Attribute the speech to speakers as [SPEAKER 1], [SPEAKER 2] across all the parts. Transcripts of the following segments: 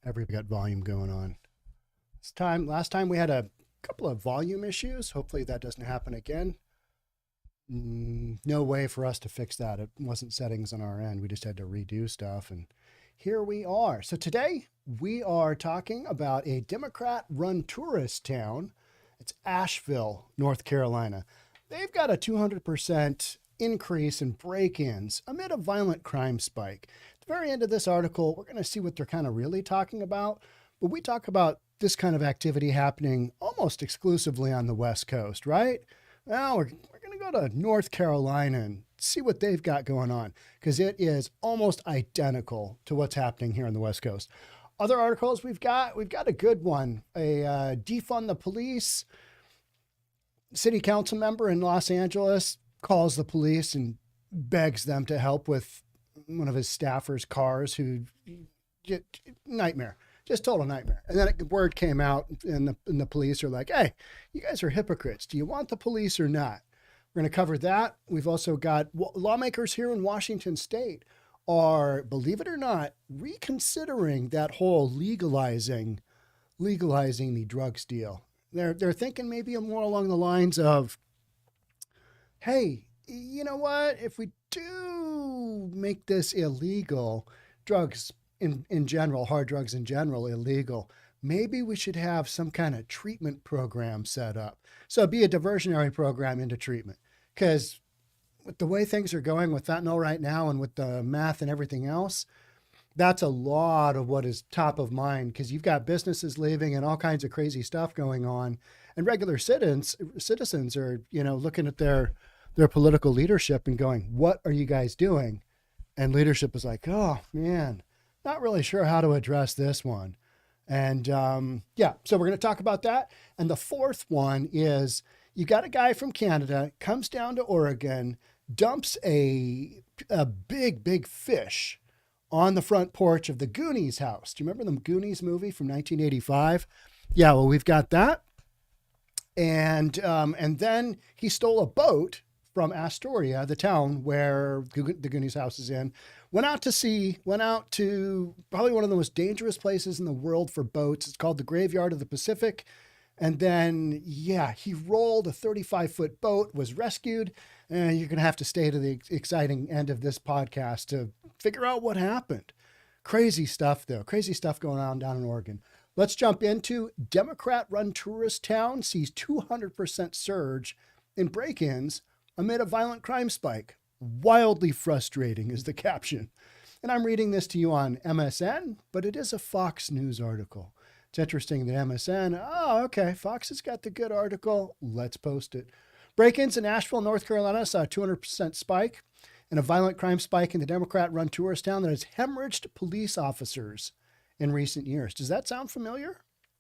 [SPEAKER 1] Everybody got volume going on. Last time we had a couple of volume issues. Hopefully that doesn't happen again. No way for us to fix that. It wasn't settings on our end. We just had to redo stuff. And here we are. So today we are talking about a Democrat run tourist town. It's Asheville, North Carolina. They've got a 200% increase in break ins amid a violent crime spike. At the very end of this article, we're going to see what they're kind of really talking about. But we talk about this kind of activity happening almost exclusively on the West Coast, right? Well, we're going to go to North Carolina and see what they've got going on because it is almost identical to what's happening here on the West Coast. Other articles we've got a good one. A defund the police. City council member in Los Angeles calls the police and begs them to help with one of his staffers' cars who nightmare. Just total nightmare. And then word came out, and the police are like, hey, you guys are hypocrites. Do you want the police or not? We're going to cover that. We've also got lawmakers here in Washington State are, believe it or not, reconsidering that whole legalizing the drugs deal. They're thinking maybe more along the lines of, hey, you know what? If we do make this illegal, drugs in general, hard drugs in general, illegal, maybe we should have some kind of treatment program set up. So it'd be a diversionary program into treatment. Because with the way things are going with fentanyl right now and with the meth and everything else, that's a lot of what is top of mind because you've got businesses leaving and all kinds of crazy stuff going on. And regular citizens are, looking at their political leadership and going, what are you guys doing? And leadership is like, oh, man, not really sure how to address this one. And so we're going to talk about that. And the fourth one is you got a guy from Canada, comes down to Oregon, dumps a big fish on the front porch of the Goonies house. Do you remember the Goonies movie from 1985? Yeah, well, we've got that. And then he stole a boat from Astoria, the town where the Goonies house is in, went out to probably one of the most dangerous places in the world for boats. It's called the Graveyard of the Pacific. And then, he rolled a 35-foot boat, was rescued. And you're going to have to stay to the exciting end of this podcast to figure out what happened. Crazy stuff, though. Crazy stuff going on down in Oregon. Let's jump into Democrat-run tourist town sees 200% surge in break-ins amid a violent crime spike. Wildly frustrating is the caption. And I'm reading this to you on MSN, but it is a Fox News article. It's interesting that MSN, Fox has got the good article. Let's post it. Break-ins in Asheville, North Carolina saw a 200% spike and a violent crime spike in the Democrat-run tourist town that has hemorrhaged police officers in recent years. Does that sound familiar?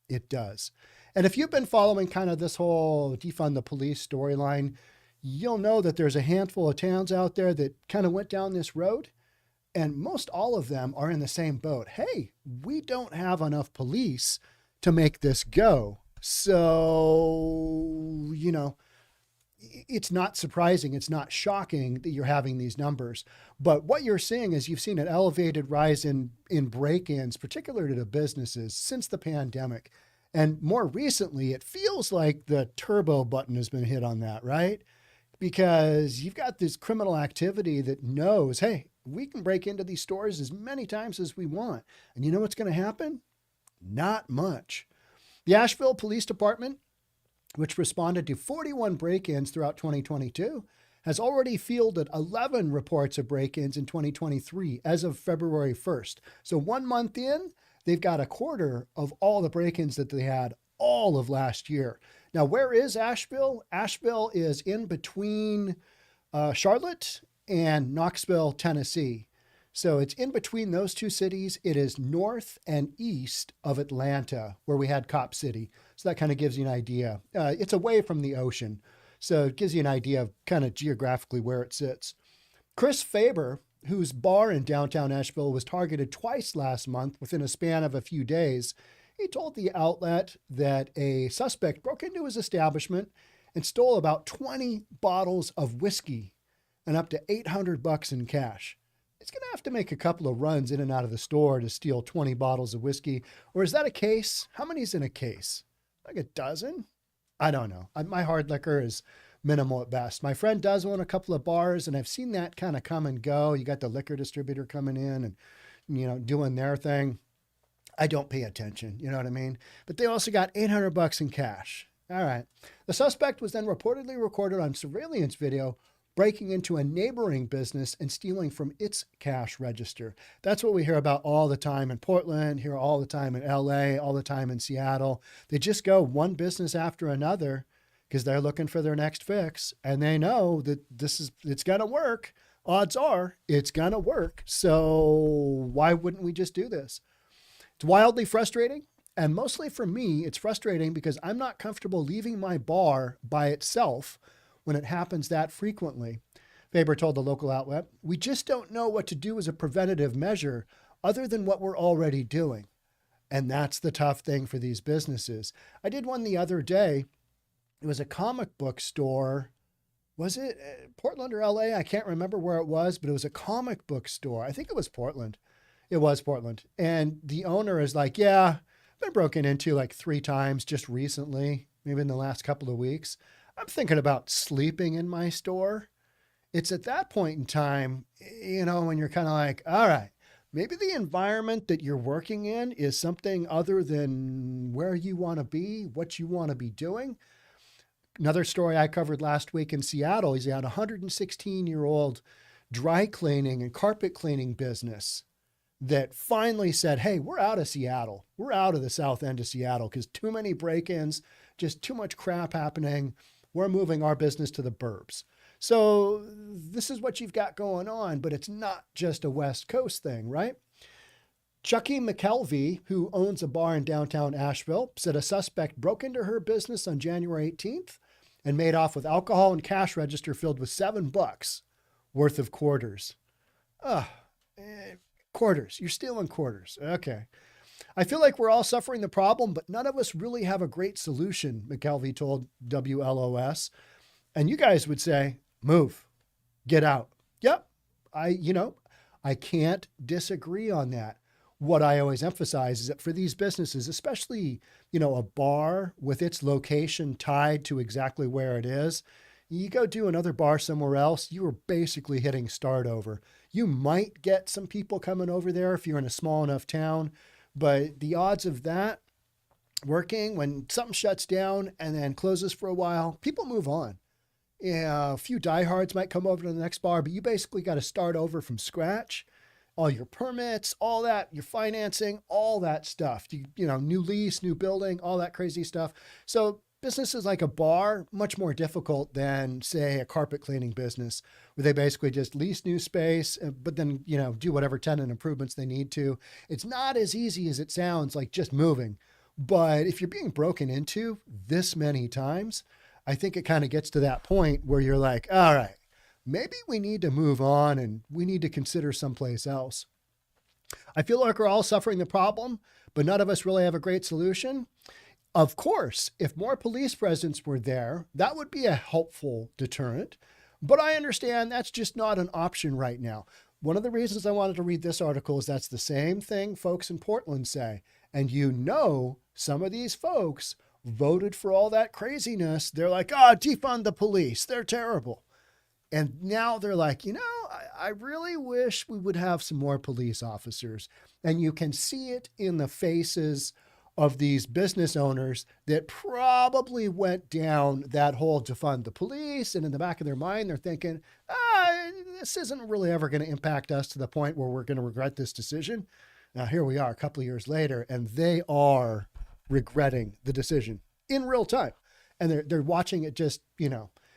[SPEAKER 1] It does. And if you've been following kind of this whole defund the police storyline, you'll know that there's a handful of towns out there that kind of went down this road, and most all of them are in the same boat. Hey, we don't have enough police to make this go. So, it's not surprising. It's not shocking that you're having these numbers. But what you're seeing is you've seen an elevated rise in break-ins, particularly to businesses, since the pandemic. And more recently, it feels like the turbo button has been hit on that, right? Because you've got this criminal activity that knows, hey, we can break into these stores as many times as we want. And you know what's going to happen? Not much. The Asheville Police Department, which responded to 41 break-ins throughout 2022, has already fielded 11 reports of break-ins in 2023 as of February 1st. So 1 month in, they've got a quarter of all the break-ins that they had all of last year. Now, where is Asheville? Asheville is in between Charlotte and Knoxville, Tennessee. So it's in between those two cities. It is north and east of Atlanta, where we had Cop City. So that kind of gives you an idea. It's away from the ocean. So it gives you an idea of kind of geographically where it sits. Chris Faber, whose bar in downtown Asheville was targeted twice last month within a span of a few days, he told the outlet that a suspect broke into his establishment and stole about 20 bottles of whiskey and up to $800 in cash. he's going to have to make a couple of runs in and out of the store to steal 20 bottles of whiskey. Or is that a case? How many's in a case? Like a dozen? I don't know. My hard liquor is minimal at best. My friend does own a couple of bars, and I've seen that kind of come and go. You got the liquor distributor coming in and, doing their thing. I don't pay attention. You know what I mean? But they also got $800 in cash. All right. The suspect was then reportedly recorded on surveillance video breaking into a neighboring business and stealing from its cash register. That's what we hear about all the time in Portland, hear all the time in LA, all the time in Seattle. They just go one business after another because they're looking for their next fix, and they know that it's going to work. Odds are it's going to work. So why wouldn't we just do this? It's wildly frustrating. And mostly for me, it's frustrating because I'm not comfortable leaving my bar by itself when it happens that frequently. Faber told the local outlet, "We just don't know what to do as a preventative measure other than what we're already doing." And that's the tough thing for these businesses. I did one the other day. It was a comic book store. Was it Portland or LA? I can't remember where it was, but it was a comic book store. I think it was Portland. It was Portland. And the owner is like, yeah, I've been broken into like 3 times just recently, maybe in the last couple of weeks. I'm thinking about sleeping in my store. It's at that point in time, when you're kind of like, all right, maybe the environment that you're working in is something other than where you want to be, what you want to be doing. Another story I covered last week in Seattle, he's had a 116-year-old dry cleaning and carpet cleaning business that finally said, hey, we're out of Seattle. We're out of the south end of Seattle because too many break-ins, just too much crap happening. We're moving our business to the burbs. So this is what you've got going on, but it's not just a West Coast thing, right? Chucky McKelvey, who owns a bar in downtown Asheville, said a suspect broke into her business on January 18th and made off with alcohol and cash register filled with $7 worth of quarters. Quarters. You're stealing quarters. Okay. I feel like we're all suffering the problem, but none of us really have a great solution, McKelvey told WLOS. And you guys would say, move, get out. Yep. I can't disagree on that. What I always emphasize is that for these businesses, especially, a bar with its location tied to exactly where it is, you go do another bar somewhere else, you are basically hitting start over. You might get some people coming over there if you're in a small enough town, but the odds of that working when something shuts down and then closes for a while, people move on. Yeah, a few diehards might come over to the next bar, but you basically got to start over from scratch. All your permits, all that, your financing, all that stuff. New lease, new building, all that crazy stuff. So businesses like a bar, much more difficult than, say, a carpet cleaning business, where they basically just lease new space, but then, do whatever tenant improvements they need to. It's not as easy as it sounds, like just moving. But if you're being broken into this many times, I think it kind of gets to that point where you're like, all right, maybe we need to move on and we need to consider someplace else. I feel like we're all suffering the problem, but none of us really have a great solution. Of course, if more police presence were there, that would be a helpful deterrent. But I understand that's just not an option right now. One of the reasons I wanted to read this article is that's the same thing folks in Portland say. And some of these folks voted for all that craziness. They're like, defund the police. They're terrible. And now they're like, I really wish we would have some more police officers. And you can see it in the faces of these business owners that probably went down that whole defund the police. And in the back of their mind, they're thinking, this isn't really ever going to impact us to the point where we're going to regret this decision. Now, here we are a couple of years later, and they are regretting the decision in real time. And they're watching it just,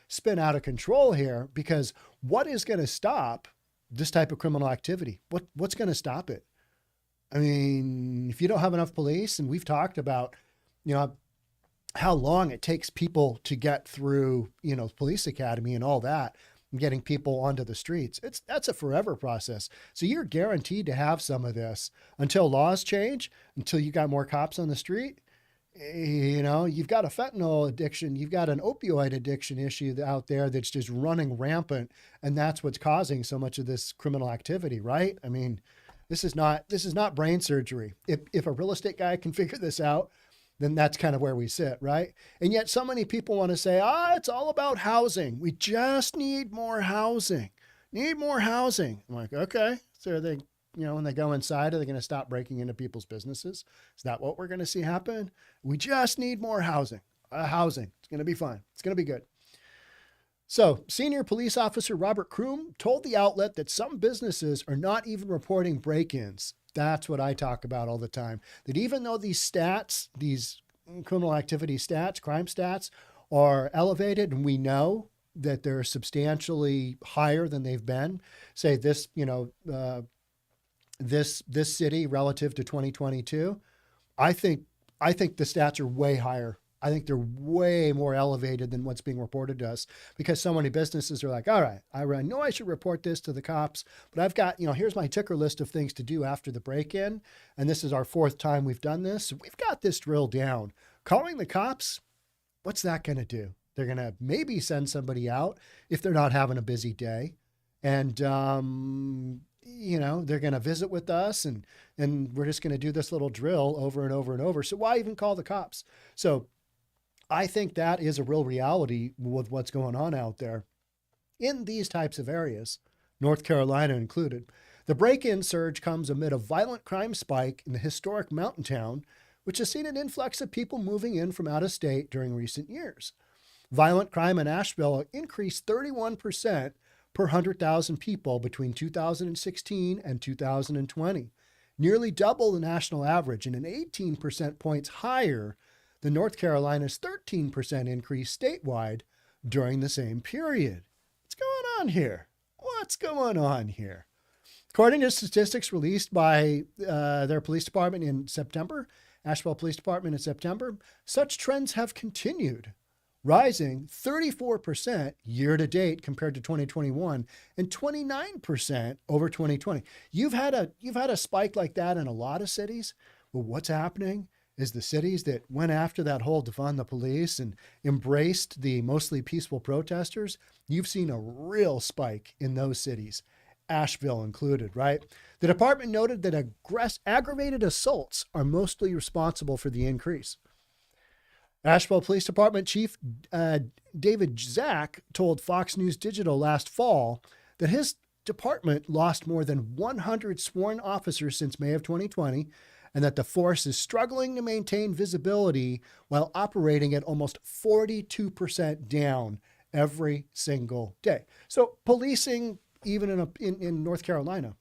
[SPEAKER 1] spin out of control here, because what is going to stop this type of criminal activity? What's going to stop it? I mean, if you don't have enough police, and we've talked about, how long it takes people to get through, police academy and all that, and getting people onto the streets, that's a forever process. So you're guaranteed to have some of this until laws change, until you got more cops on the street. You've got a fentanyl addiction, you've got an opioid addiction issue out there that's just running rampant, and that's what's causing so much of this criminal activity, right? I mean, this is not brain surgery. If a real estate guy can figure this out, then that's kind of where we sit, right? And yet so many people want to say, it's all about housing. We just need more housing. Need more housing. I'm like, okay. So they, when they go inside, are they going to stop breaking into people's businesses? Is that what we're going to see happen? We just need more housing. Housing. It's going to be fine. It's going to be good. So, senior police officer Robert Kroom told the outlet that some businesses are not even reporting break-ins. That's what I talk about all the time. That even though these stats, these criminal activity stats, crime stats, are elevated, and we know that they're substantially higher than they've been, say this, this city relative to 2022, I think the stats are way higher. I think they're way more elevated than what's being reported to us, because so many businesses are like, all right, I know I should report this to the cops, but I've got, here's my ticker list of things to do after the break-in. And this is our 4th time we've done this. We've got this drilled down. Calling the cops, what's that going to do? They're going to maybe send somebody out if they're not having a busy day. And, they're going to visit with us, and we're just going to do this little drill over and over and over. So why even call the cops? So I think that is a real reality with what's going on out there in these types of areas, North Carolina included. The break-in surge comes amid a violent crime spike in the historic mountain town, which has seen an influx of people moving in from out of state during recent years. Violent crime in Asheville increased 31% per 100,000 people between 2016 and 2020, nearly double the national average and an 18% points higher than North Carolina's 13% increase statewide during the same period. What's going on here? What's going on here? According to statistics released by their police department in September, Asheville Police Department in September, such trends have continued, rising 34% year to date compared to 2021 and 29% over 2020. You've had a spike like that in a lot of cities. Well, what's happening is the cities that went after that whole defund the police and embraced the mostly peaceful protesters, you've seen a real spike in those cities, Asheville included, right? The department noted that aggravated assaults are mostly responsible for the increase. Asheville Police Department Chief David Zach told Fox News Digital last fall that his department lost more than 100 sworn officers since May of 2020, and that the force is struggling to maintain visibility while operating at almost 42% down every single day. So policing, even in North Carolina,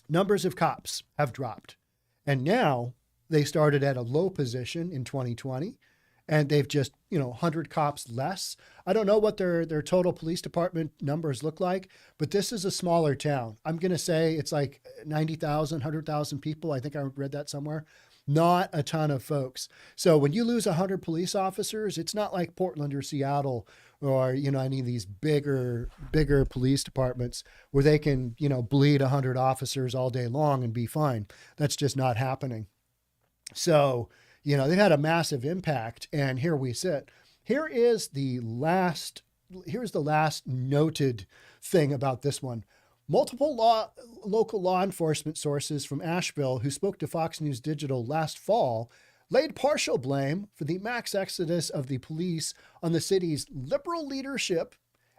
[SPEAKER 1] numbers of cops have dropped. And now they started at a low position in 2020, and they've just, 100 cops less. I don't know what their total police department numbers look like, but this is a smaller town. I'm going to say it's like 90,000, 100,000 people. I think I read that somewhere. Not a ton of folks. So when you lose 100 police officers, it's not like Portland or Seattle or, any of these bigger police departments where they can, bleed 100 officers all day long and be fine. That's just not happening. So, they've had a massive impact, and here we sit. Here's the last noted thing about this one. Multiple local law enforcement sources from Asheville who spoke to Fox News Digital last fall laid partial blame for the mass exodus of the police on the city's liberal leadership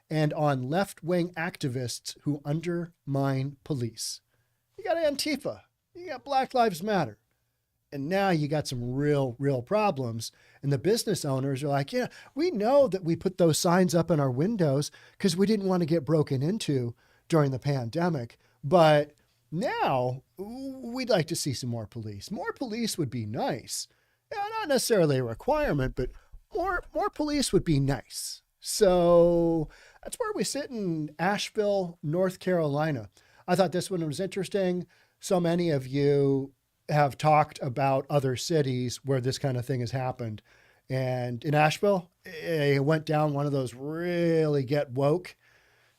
[SPEAKER 1] and on left-wing activists who undermine police. You got Antifa, you got Black Lives Matter. And now you got some real problems. And the business owners are like, yeah, we know that we put those signs up in our windows because we didn't want to get broken into during the pandemic. But now we'd like to see some more police. More police would be nice. Not necessarily a requirement, but more police would be nice. So that's where we sit in Asheville, North Carolina. I thought this one was interesting. So many of you have talked about other cities where this kind of thing has happened. And in Asheville, it went down one of those really get woke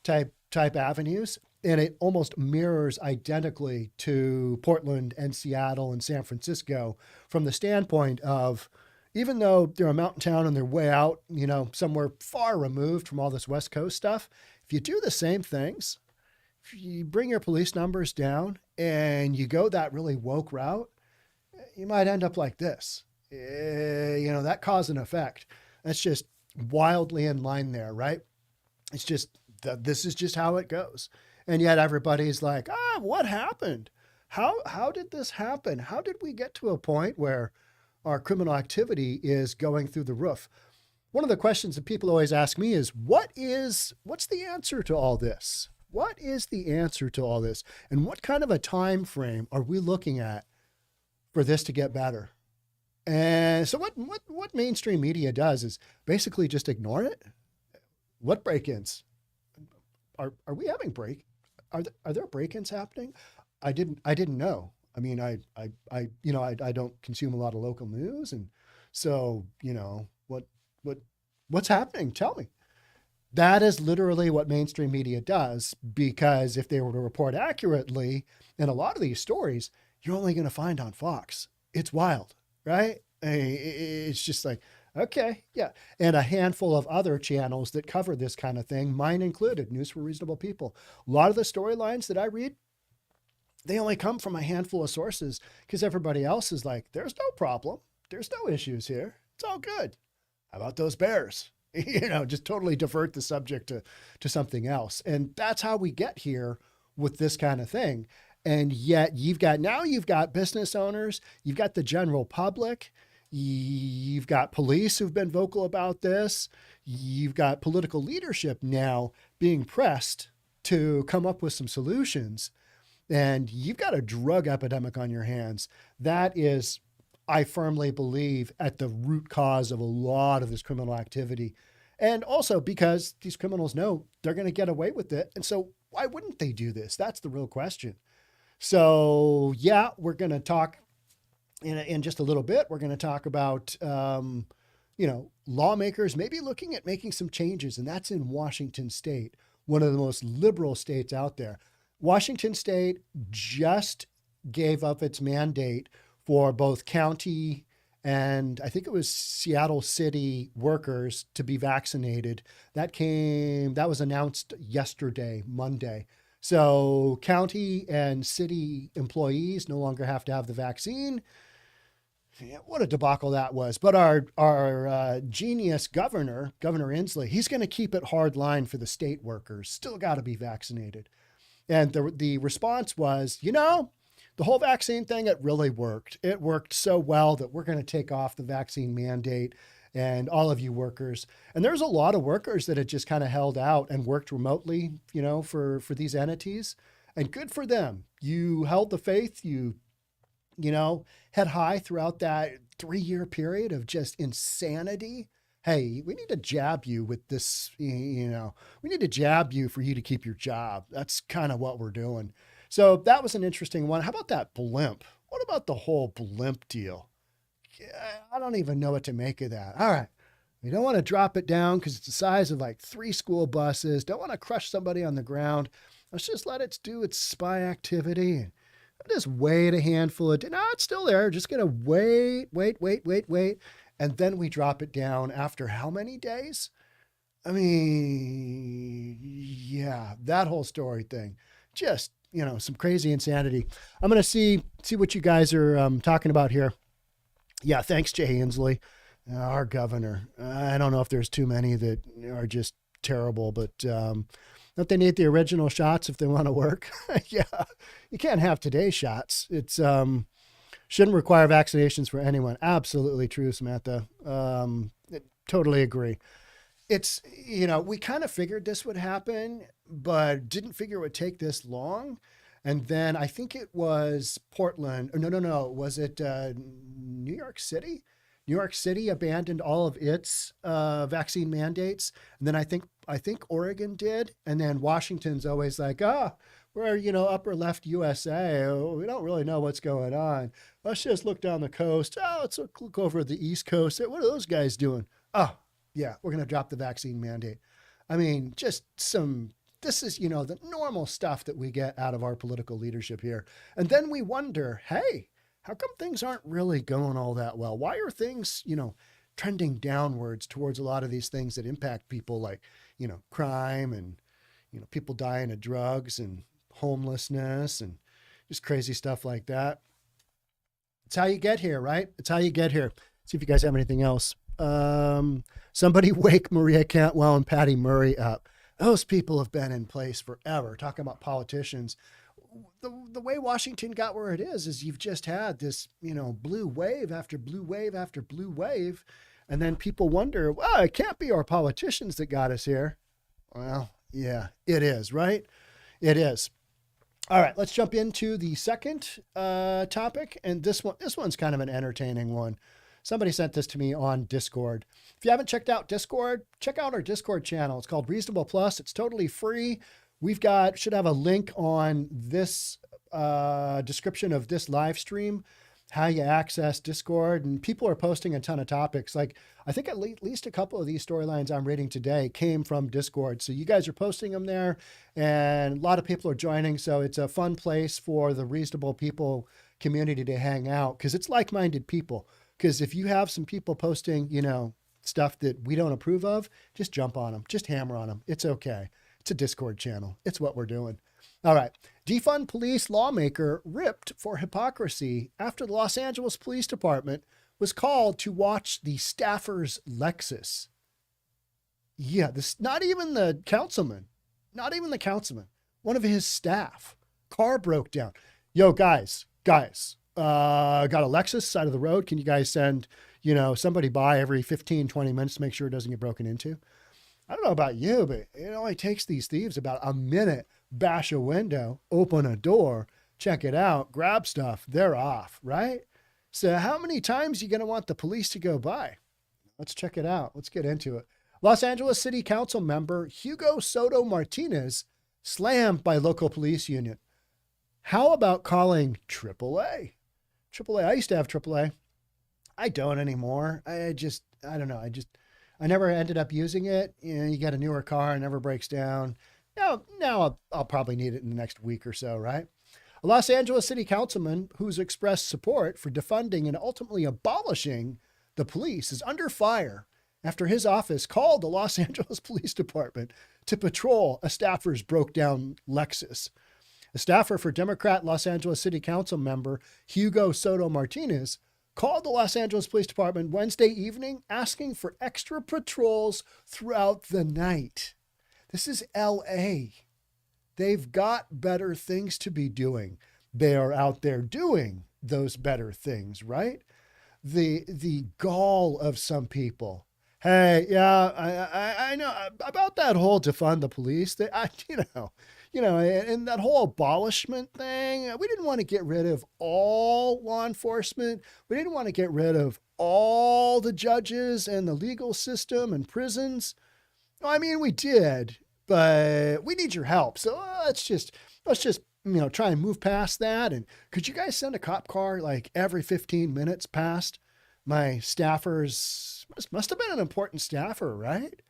[SPEAKER 1] type avenues. And it almost mirrors identically to Portland and Seattle and San Francisco from the standpoint of, even though they're a mountain town and they're way out, somewhere far removed from all this West Coast stuff, if you do the same things, if you bring your police numbers down and you go that really woke route, you might end up like this. That cause and effect. That's just wildly in line there, right? It's just, this is just how it goes. And yet everybody's like, what happened? How did this happen? How did we get to a point where our criminal activity is going through the roof? One of the questions that people always ask me is, what's the answer to all this? What is the answer to all this? And what kind of a time frame are we looking at for this to get better? And so what mainstream media does is basically just ignore it. What break-ins? Are we having are there break-ins happening? I didn't know. I mean, I don't consume a lot of local news, and so what's happening? Tell me. That is literally what mainstream media does, because if they were to report accurately in a lot of these stories, you're only going to find on Fox. It's wild, right? It's just like, okay, yeah. And a handful of other channels that cover this kind of thing, mine included, News for Reasonable People. A lot of the storylines that I read, they only come from a handful of sources, because everybody else is like, there's no problem. There's no issues here. It's all good. How about those Bears? Just totally divert the subject to something else. And that's how we get here with this kind of thing. And yet you've got business owners, you've got the general public, you've got police who've been vocal about this. You've got political leadership now being pressed to come up with some solutions. And you've got a drug epidemic on your hands. That is, I firmly believe, at the root cause of a lot of this criminal activity. And also because these criminals know they're going to get away with it. And so why wouldn't they do this? That's the real question. So yeah, we're going to talk in just a little bit. We're going to talk about, lawmakers maybe looking at making some changes. And that's in Washington State, one of the most liberal states out there. Washington State just gave up its mandate for both county and I think it was Seattle City workers to be vaccinated. That was announced yesterday, Monday. So county and city employees no longer have to have the vaccine. Yeah, what a debacle that was. But our genius Governor Inslee, he's going to keep it hard line for the state workers. Still got to be vaccinated. And the response was, the whole vaccine thing, it really worked. It worked so well that we're going to take off the vaccine mandate and all of you workers. And there's a lot of workers that had just kind of held out and worked remotely, for these entities. And good for them. You held the faith. You head high throughout that 3-year period of just insanity. Hey, we need to jab you with this, we need to jab you for you to keep your job. That's kind of what we're doing. So that was an interesting one. How about that blimp? What about the whole blimp deal? I don't even know what to make of that. All right. We don't want to drop it down because it's the size of like 3 school buses. Don't want to crush somebody on the ground. Let's just let it do its spy activity and just wait a handful of, no, it's still there. Just going to wait. And then we drop it down after how many days? I mean, yeah, that whole story thing, just, some crazy insanity. I'm going to see what you guys are talking about here. Yeah. Thanks, Jay Inslee, our governor. I don't know if there's too many that are just terrible, but don't they need the original shots if they want to work? Yeah. You can't have today's shots. It's, shouldn't require vaccinations for anyone. Absolutely true, Samantha. Totally agree. It's, we kind of figured this would happen, but didn't figure it would take this long. And then I think it was Portland. No. Was it New York City? New York City abandoned all of its vaccine mandates. And then I think Oregon did. And then Washington's always like, we're, upper left USA. We don't really know what's going on. Let's just look down the coast. Let's look over the East Coast. What are those guys doing? Oh, yeah, we're going to drop the vaccine mandate. I mean, this is, the normal stuff that we get out of our political leadership here. And then we wonder, hey, how come things aren't really going all that well? Why are things, trending downwards towards a lot of these things that impact people like, crime and, people dying of drugs and homelessness and just crazy stuff like that. It's how you get here, right? It's how you get here. See if you guys have anything else. Somebody wake Maria Cantwell and Patty Murray up. Those people have been in place forever. Talking about politicians. The way Washington got where it is you've just had this, blue wave after blue wave after blue wave. And then people wonder, well, it can't be our politicians that got us here. Well, yeah, it is, right? It is. All right, let's jump into the second topic. And this one's kind of an entertaining one. Somebody sent this to me on Discord. If you haven't checked out Discord, check out our Discord channel. It's called Reasonable Plus. It's totally free. Should have a link on this description of this live stream, how you access Discord. And people are posting a ton of topics. Like, I think at least a couple of these storylines I'm reading today came from Discord. So you guys are posting them there, and a lot of people are joining. So it's a fun place for the Reasonable People community to hang out, because it's like-minded people. Because if you have some people posting, stuff that we don't approve of, just jump on them, just hammer on them. It's okay. It's a Discord channel. It's what we're doing. All right. Defund police lawmaker ripped for hypocrisy after the Los Angeles Police Department was called to watch the staffer's Lexus. Yeah, not even the councilman, one of his staff. Car broke down. Yo, guys, got a Lexus side of the road. Can you guys send, somebody by every 15, 20 minutes to make sure it doesn't get broken into? I don't know about you, but it only takes these thieves about a minute. Bash a window, open a door, check it out, grab stuff. They're off, right? So how many times are you going to want the police to go by? Let's check it out. Let's get into it. Los Angeles City Council member Hugo Soto Martinez slammed by local police union. How about calling AAA? AAA. I used to have AAA. I don't anymore. I don't know. I never ended up using it. You get a newer car, it never breaks down. Now I'll probably need it in the next week or so, right? A Los Angeles City Councilman who's expressed support for defunding and ultimately abolishing the police is under fire after his office called the Los Angeles Police Department to patrol a staffer's broke down Lexus. A staffer for Democrat Los Angeles City Council member Hugo Soto Martinez called the Los Angeles Police Department Wednesday evening asking for extra patrols throughout the night. This is LA. They've got better things to be doing. They are out there doing those better things, right? The gall of some people. Hey, yeah, I know about that whole defund the police. And that whole abolishment thing. We didn't want to get rid of all law enforcement. We didn't want to get rid of all the judges and the legal system and prisons. I mean, we did, but we need your help. So let's just try and move past that. And could you guys send a cop car like every 15 minutes past my staffers? Must have been an important staffer, right?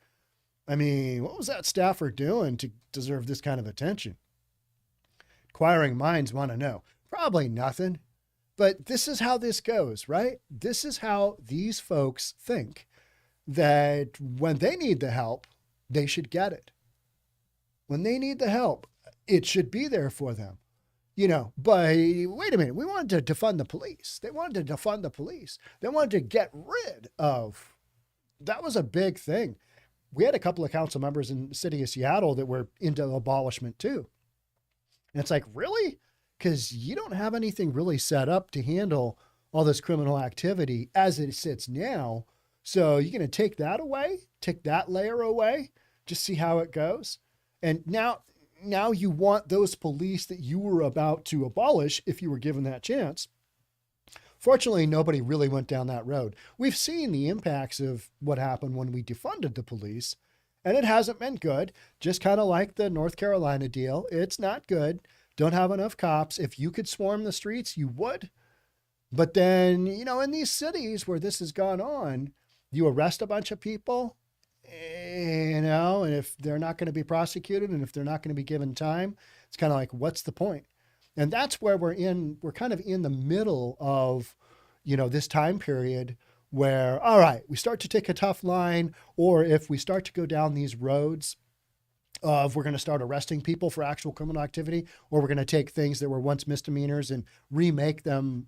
[SPEAKER 1] I mean, what was that staffer doing to deserve this kind of attention? Inquiring minds want to know. Probably nothing. But this is how this goes, right? This is how these folks think, that when they need the help, they should get it. When they need the help, it should be there for them. But wait a minute, we wanted to defund the police. They wanted to defund the police. They wanted to get rid of, that was a big thing. We had a couple of council members in the city of Seattle that were into abolishment too. And it's like, really? Because you don't have anything really set up to handle all this criminal activity as it sits now. So you're going to take that away, take that layer away, just see how it goes. And now you want those police that you were about to abolish, if you were given that chance. Fortunately, nobody really went down that road. We've seen the impacts of what happened when we defunded the police, and it hasn't been good. Just kind of like the North Carolina deal. It's not good. Don't have enough cops. If you could swarm the streets, you would. But then, in these cities where this has gone on, you arrest a bunch of people, and if they're not going to be prosecuted and if they're not going to be given time, it's kind of like, what's the point? And that's where we're kind of in the middle of, this time period where, all right, we start to take a tough line, or if we start to go down these roads of we're going to start arresting people for actual criminal activity, or we're going to take things that were once misdemeanors and remake them,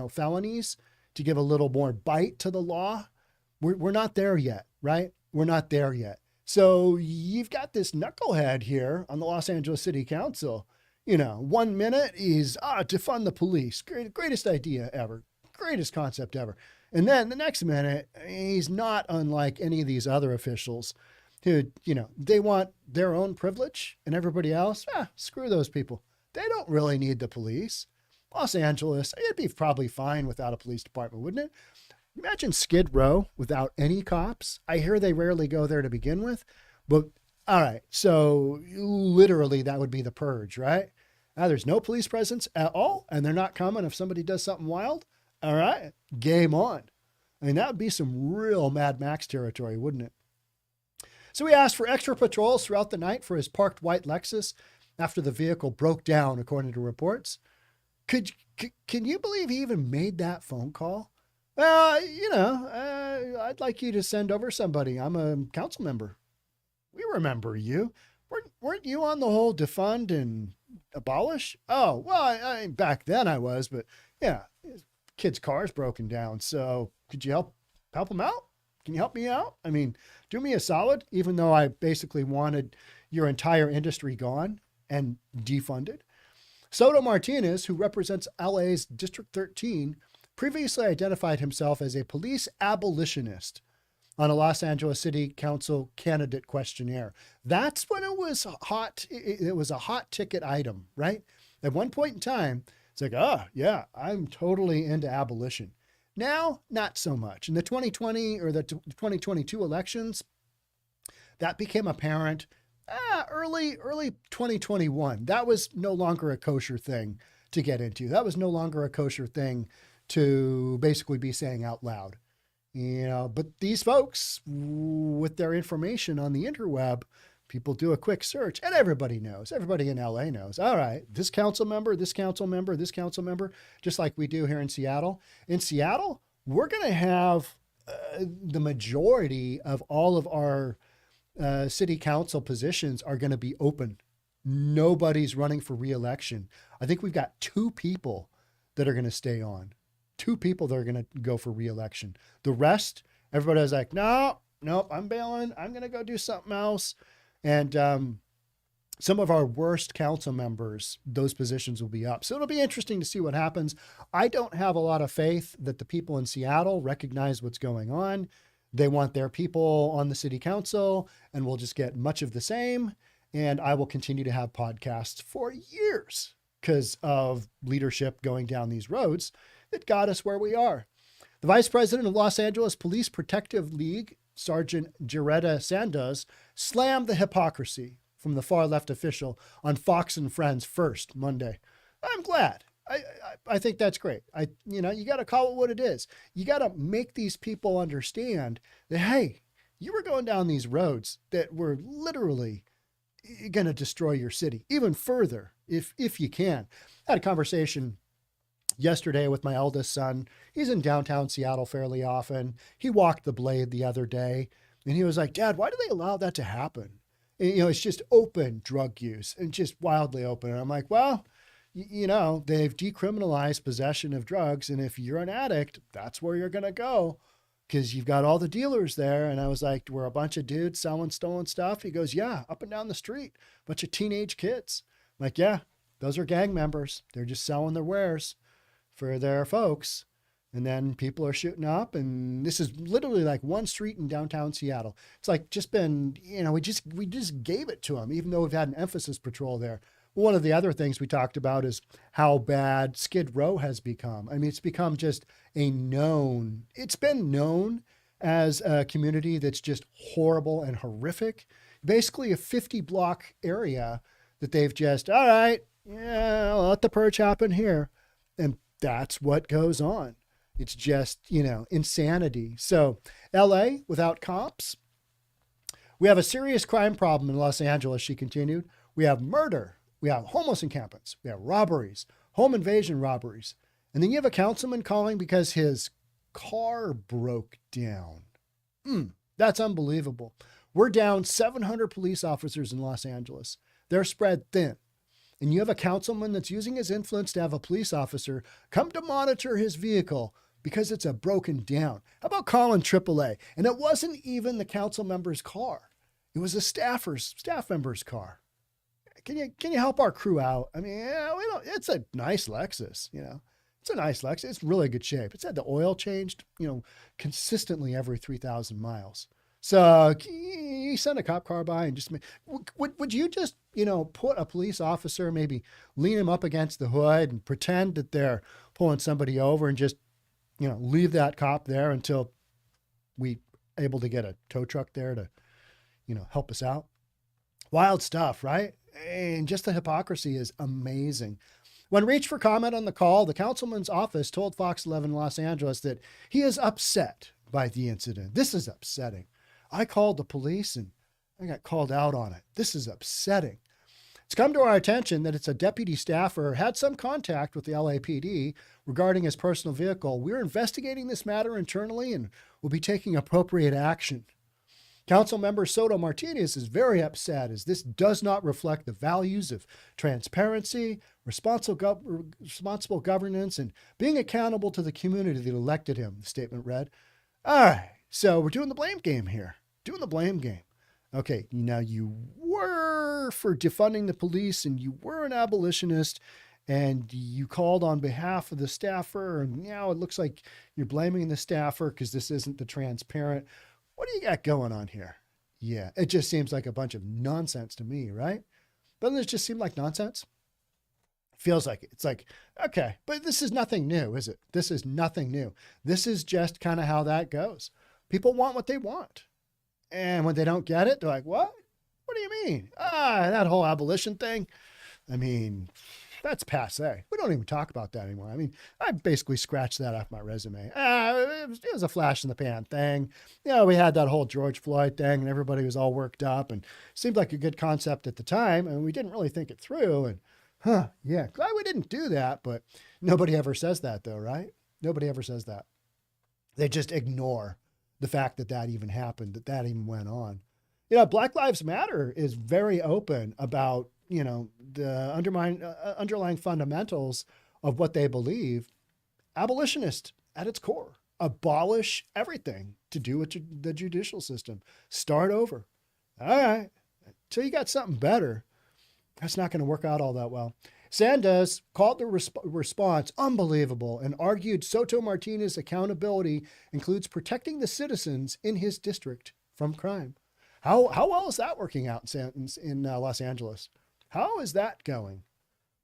[SPEAKER 1] felonies to give a little more bite to the law. We're not there yet, right? We're not there yet. So you've got this knucklehead here on the Los Angeles City Council. 1 minute is defund the police, greatest idea ever, greatest concept ever. And then the next minute, he's not unlike any of these other officials who, they want their own privilege and everybody else. Screw those people. They don't really need the police. Los Angeles, it'd be probably fine without a police department, wouldn't it? Imagine Skid Row without any cops. I hear they rarely go there to begin with, but all right. So literally that would be the purge, right? There's no police presence at all, and they're not coming if somebody does something wild. All right, game on. I mean, that would be some real Mad Max territory, wouldn't it? So he asked for extra patrols throughout the night for his parked white Lexus after the vehicle broke down, according to reports. Can you believe he even made that phone call? Well, I'd like you to send over somebody. I'm a council member. We remember you. Weren't you on the whole defund and abolish? Oh, well, back then I was, but yeah, kid's car's broken down. So could you help him out? Can you help me out? I mean, do me a solid, even though I basically wanted your entire industry gone and defunded. Soto Martinez, who represents LA's District 13, previously identified himself as a police abolitionist on a Los Angeles City Council candidate questionnaire. That's when it was hot. It was a hot ticket item, right? At one point in time, it's like, oh, yeah, I'm totally into abolition. Now, not so much. In the 2020 or the 2022 elections, that became apparent early 2021. That was no longer a kosher thing to get into. That was no longer a kosher thing to basically be saying out loud. But these folks, with their information on the interweb, people do a quick search and everybody knows. Everybody in LA knows. All right, this council member, this council member, this council member, just like we do here in Seattle. In Seattle, we're going to have the majority of all of our city council positions are going to be open. Nobody's running for re-election. I think we've got 2 people that are going to stay on. 2 people that are going to go for re-election. The rest, everybody was like, nope, I'm bailing. I'm going to go do something else. And some of our worst council members, those positions will be up. So it'll be interesting to see what happens. I don't have a lot of faith that the people in Seattle recognize what's going on. They want their people on the city council, and we'll just get much of the same. And I will continue to have podcasts for years because of leadership going down these roads that got us where we are. The vice president of Los Angeles Police Protective League, Sergeant Jaretta Sandoz, slammed the hypocrisy from the far left official on Fox and Friends first Monday. I'm glad. I think that's great. You got to call it what it is. You got to make these people understand that, hey, you were going down these roads that were literally going to destroy your city even further if you can. I had a conversation yesterday with my eldest son. He's in downtown Seattle fairly often. He walked the Blade the other day and he was like, Dad, why do they allow that to happen? And, it's just open drug use and just wildly open. And I'm like, well, they've decriminalized possession of drugs. And if you're an addict, that's where you're going to go because you've got all the dealers there. And I was like, we're a bunch of dudes selling stolen stuff. He goes, yeah, up and down the street, bunch of teenage kids. I'm like, yeah, those are gang members. They're just selling their wares for their folks. And then people are shooting up. And this is literally like one street in downtown Seattle. It's like just been, we just gave it to them, even though we've had an emphasis patrol there. One of the other things we talked about is how bad Skid Row has become. I mean, it's become just it's been known as a community that's just horrible and horrific. Basically a 50-block area that they've just, all right, yeah, I'll let the purge happen here. And that's what goes on. It's just, insanity. So LA without cops. We have a serious crime problem in Los Angeles, she continued. We have murder We have homeless encampments. We have robberies, home invasion robberies. And then you have a councilman calling because his car broke down. That's unbelievable. We're down 700 police officers in Los Angeles. They're spread thin. And you have a councilman that's using his influence to have a police officer come to monitor his vehicle because it's a broken down. How about calling AAA? And it wasn't even the council member's car. It was a staff member's car. Can you help our crew out? I mean, it's a nice Lexus, It's a nice Lexus. It's really good shape. It's had the oil changed, consistently every 3,000 miles. So you send a cop car by and just, would you just, put a police officer, maybe lean him up against the hood and pretend that they're pulling somebody over and just, leave that cop there until we able to get a tow truck there to, help us out? Wild stuff, right? And just the hypocrisy is amazing. When reached for comment on the call, the councilman's office told Fox 11 Los Angeles that he is upset by the incident. This is upsetting. I called the police and I got called out on it. This is upsetting. It's come to our attention that it's a deputy staffer had some contact with the LAPD regarding his personal vehicle. We're investigating this matter internally and will be taking appropriate action. Council member Soto Martinez is very upset as this does not reflect the values of transparency, responsible governance, and being accountable to the community that elected him, the statement read. All right, so we're doing the blame game here. Doing the blame game. Okay, now you were for defunding the police and you were an abolitionist and you called on behalf of the staffer, and now it looks like you're blaming the staffer because this isn't the transparent. What do you got going on here? Yeah, it just seems like a bunch of nonsense to me, right? Doesn't it just seem like nonsense? Feels like it. It's like, okay, but this is nothing new, is it? This is nothing new. This is just kind of how that goes. People want what they want. And when they don't get it, they're like, what? What do you mean? That whole abolition thing. I mean, that's passé. We don't even talk about that anymore. I mean, I basically scratched that off my resume. It was a flash in the pan thing. We had that whole George Floyd thing and everybody was all worked up and seemed like a good concept at the time. And we didn't really think it through. And glad we didn't do that. But nobody ever says that though, right? Nobody ever says that. They just ignore the fact that even happened, that even went on. Black Lives Matter is very open about, the underlying fundamentals of what they believe. Abolitionist at its core. Abolish everything to do with the judicial system. Start over. All right. Until you got something better, that's not going to work out all that well. Sanders called the response unbelievable and argued Soto Martinez's accountability includes protecting the citizens in his district from crime. How well is that working out in Los Angeles? How is that going?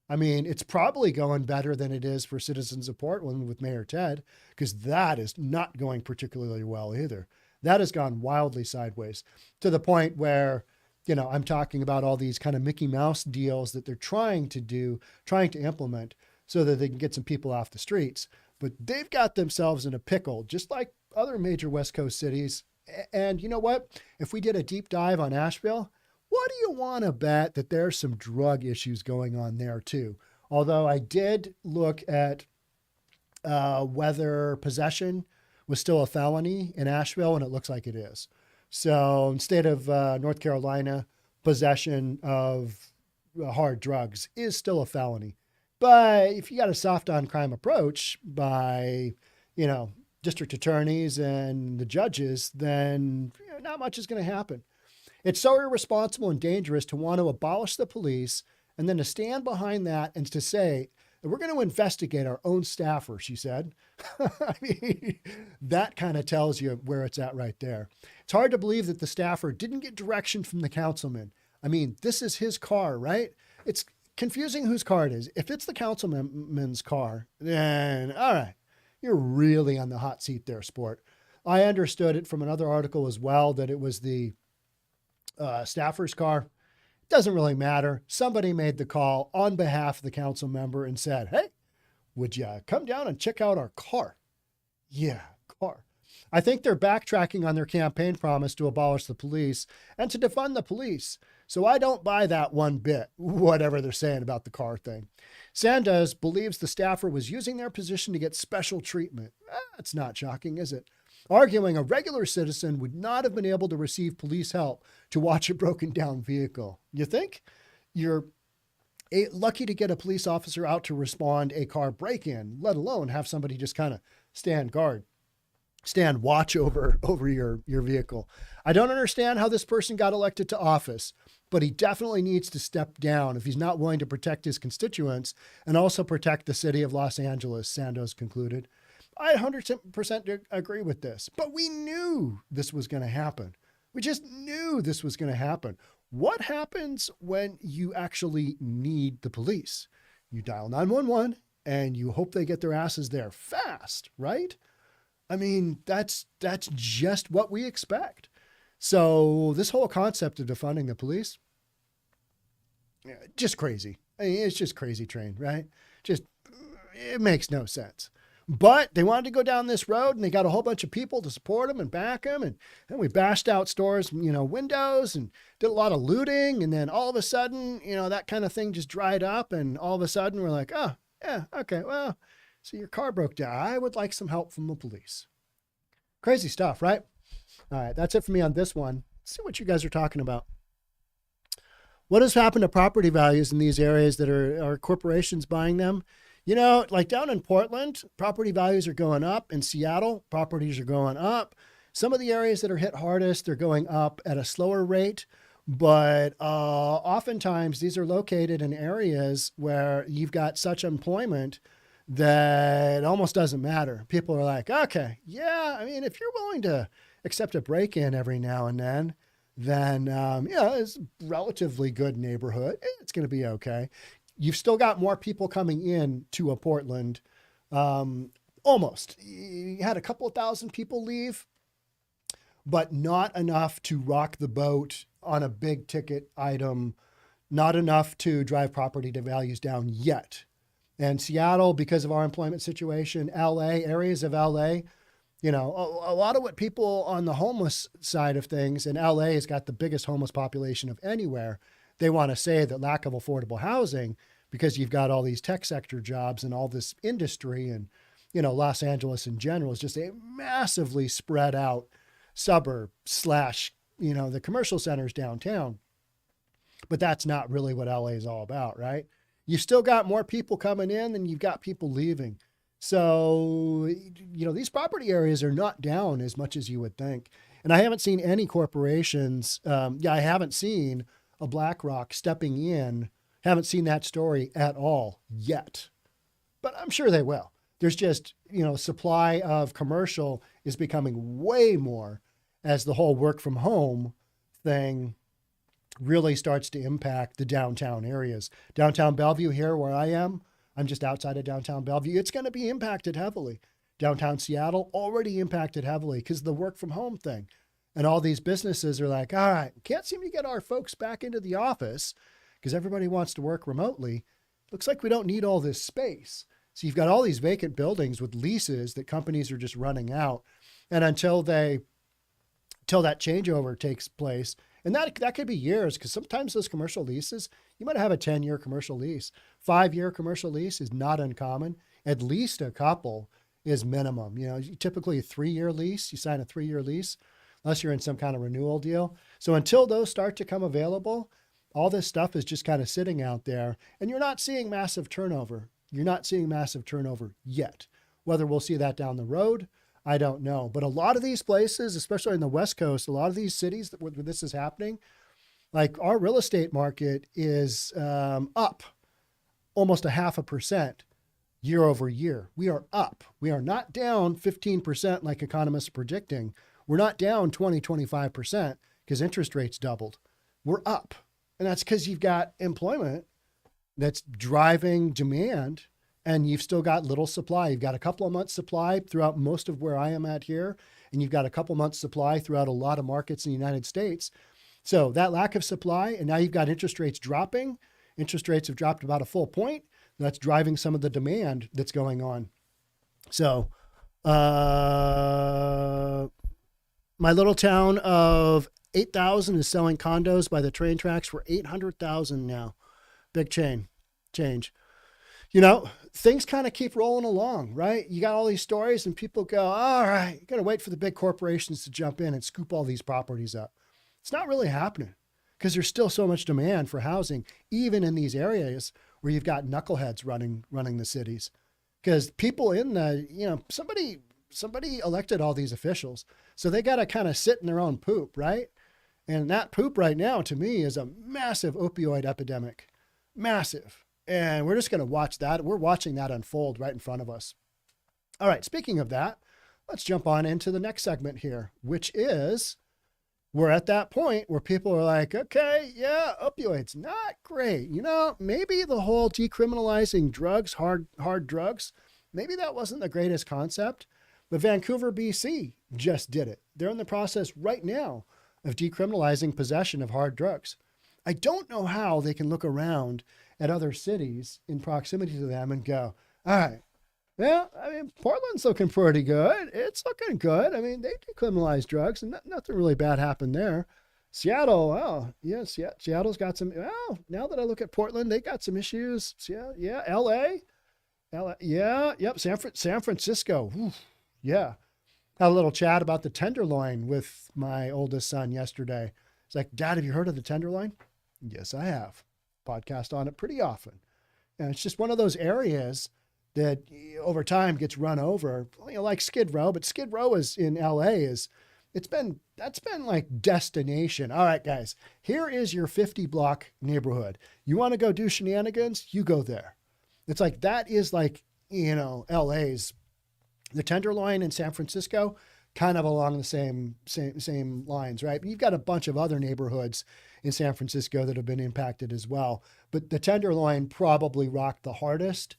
[SPEAKER 1] I mean, it's probably going better than it is for citizens of Portland with Mayor Ted, because that is not going particularly well either. That has gone wildly sideways to the point where, I'm talking about all these kind of Mickey Mouse deals that they're trying to implement so that they can get some people off the streets. But they've got themselves in a pickle, just like other major West Coast cities. And you know what? If we did a deep dive on Asheville, what do you want to bet that there's some drug issues going on there too? Although I did look at whether possession was still a felony in Asheville, and it looks like it is. So in state of North Carolina, possession of hard drugs is still a felony. But if you got a soft on crime approach by, district attorneys and the judges, then not much is going to happen. It's so irresponsible and dangerous to want to abolish the police and then to stand behind that and to say, we're going to investigate our own staffer, she said. I mean, that kind of tells you where it's at right there. It's hard to believe that the staffer didn't get direction from the councilman. I mean, this is his car, right? It's confusing whose car it is. If it's the councilman's car, then all right, you're really on the hot seat there, sport. I understood it from another article as well that it was the staffer's car. Doesn't really matter. Somebody made the call on behalf of the council member and said, hey, would you come down and check out our car? Yeah, car. I think they're backtracking on their campaign promise to abolish the police and to defund the police. So I don't buy that one bit, whatever they're saying about the car thing. Sanders believes the staffer was using their position to get special treatment. That's not shocking, is it? Arguing a regular citizen would not have been able to receive police help to watch a broken down vehicle. You think? You're lucky to get a police officer out to respond a car break-in, let alone have somebody just kind of stand watch over your vehicle. I don't understand how this person got elected to office, but he definitely needs to step down if he's not willing to protect his constituents and also protect the city of Los Angeles, Sandoz concluded. I 100% agree with this, but we knew this was going to happen. We just knew this was going to happen. What happens when you actually need the police? You dial 911 and you hope they get their asses there fast, right? I mean, that's just what we expect. So this whole concept of defunding the police, just crazy. I mean, it's just crazy train, right? It makes no sense. But they wanted to go down this road and they got a whole bunch of people to support them and back them. And then we bashed out stores, windows and did a lot of looting. And then all of a sudden, that kind of thing just dried up. And all of a sudden we're like, oh, yeah, okay, well, so your car broke down. I would like some help from the police. Crazy stuff, right? All right, that's it for me on this one. Let's see what you guys are talking about. What has happened to property values in these areas that are corporations buying them? Like down in Portland, property values are going up. In Seattle, properties are going up. Some of the areas that are hit hardest, they're going up at a slower rate. But oftentimes, these are located in areas where you've got such employment that it almost doesn't matter. People are like, okay, yeah, I mean, if you're willing to accept a break-in every now and then it's a relatively good neighborhood. It's going to be okay. You've still got more people coming in to a Portland. Almost. You had a couple of thousand people leave, but not enough to rock the boat on a big ticket item, not enough to drive property values down yet. And Seattle, because of our employment situation, LA, areas of LA, a lot of what people on the homeless side of things, and LA has got the biggest homeless population of anywhere. They want to say that lack of affordable housing, because you've got all these tech sector jobs and all this industry and, Los Angeles in general is just a massively spread out suburb / the commercial centers downtown. But that's not really what LA is all about, right? You've still got more people coming in than you've got people leaving. So, these property areas are not down as much as you would think. And I haven't seen any corporations. I haven't seen a BlackRock stepping in. Haven't seen that story at all yet, but I'm sure they will. There's just, supply of commercial is becoming way more as the whole work from home thing really starts to impact the downtown areas. Downtown Bellevue here where I am, I'm just outside of downtown Bellevue. It's going to be impacted heavily. Downtown Seattle already impacted heavily because of the work from home thing. And all these businesses are like, all right, can't seem to get our folks back into the office because everybody wants to work remotely. Looks like we don't need all this space. So you've got all these vacant buildings with leases that companies are just running out. And until that changeover takes place, and that could be years, because sometimes those commercial leases, you might have a 10-year commercial lease. 5-year commercial lease is not uncommon. At least a couple is minimum. Typically a 3-year lease, you sign a 3-year lease, unless you're in some kind of renewal deal. So until those start to come available, all this stuff is just kind of sitting out there, and you're not seeing massive turnover. You're not seeing massive turnover yet. Whether we'll see that down the road, I don't know. But a lot of these places, especially in the West Coast, a lot of these cities where this is happening, like our real estate market is up almost 0.5% year over year. We are up. We are not down 15% like economists are predicting. We're not down 25% because interest rates doubled. We're up. And that's because you've got employment that's driving demand, and you've still got little supply. You've got a couple of months supply throughout most of where I am at here, and you've got a couple months supply throughout a lot of markets in the United States. So that lack of supply, and now you've got interest rates dropping. Interest rates have dropped about a full point. That's driving some of the demand that's going on. So my little town of 8,000 is selling condos by the train tracks for 800,000 now. Big change. You know, things kind of keep rolling along, right? You got all these stories and people go, all right, you got to wait for the big corporations to jump in and scoop all these properties up. It's not really happening because there's still so much demand for housing, even in these areas where you've got knuckleheads running the cities. Because people in the, somebody elected all these officials. So they got to kind of sit in their own poop, right? And that poop right now, to me, is a massive opioid epidemic. Massive. And we're just going to watch that. We're watching that unfold right in front of us. All right, speaking of that, let's jump on into the next segment here, which is we're at that point where people are like, okay, yeah, opioids, not great. Maybe the whole decriminalizing drugs, hard drugs, maybe that wasn't the greatest concept. But Vancouver, BC just did it. They're in the process right now of decriminalizing possession of hard drugs. I don't know how they can look around at other cities in proximity to them and go, all right, well, Portland's looking pretty good. It's looking good. They decriminalized drugs and nothing really bad happened there. Seattle, oh, yes, yeah, Seattle's got some, well, now that I look at Portland, they got some issues. Yeah, LA, yeah, yep, San Francisco, yeah. Had a little chat about the Tenderloin with my oldest son yesterday. It's like, Dad, have you heard of the Tenderloin? Yes, I have. Podcast on it pretty often. And it's just one of those areas that over time gets run over, like Skid Row, but Skid Row is in LA that's been like destination. All right, guys, here is your 50 block neighborhood. You want to go do shenanigans? You go there. It's like, that is like, LA's, the Tenderloin in San Francisco, kind of along the same lines, right? But you've got a bunch of other neighborhoods in San Francisco that have been impacted as well. But the Tenderloin probably rocked the hardest,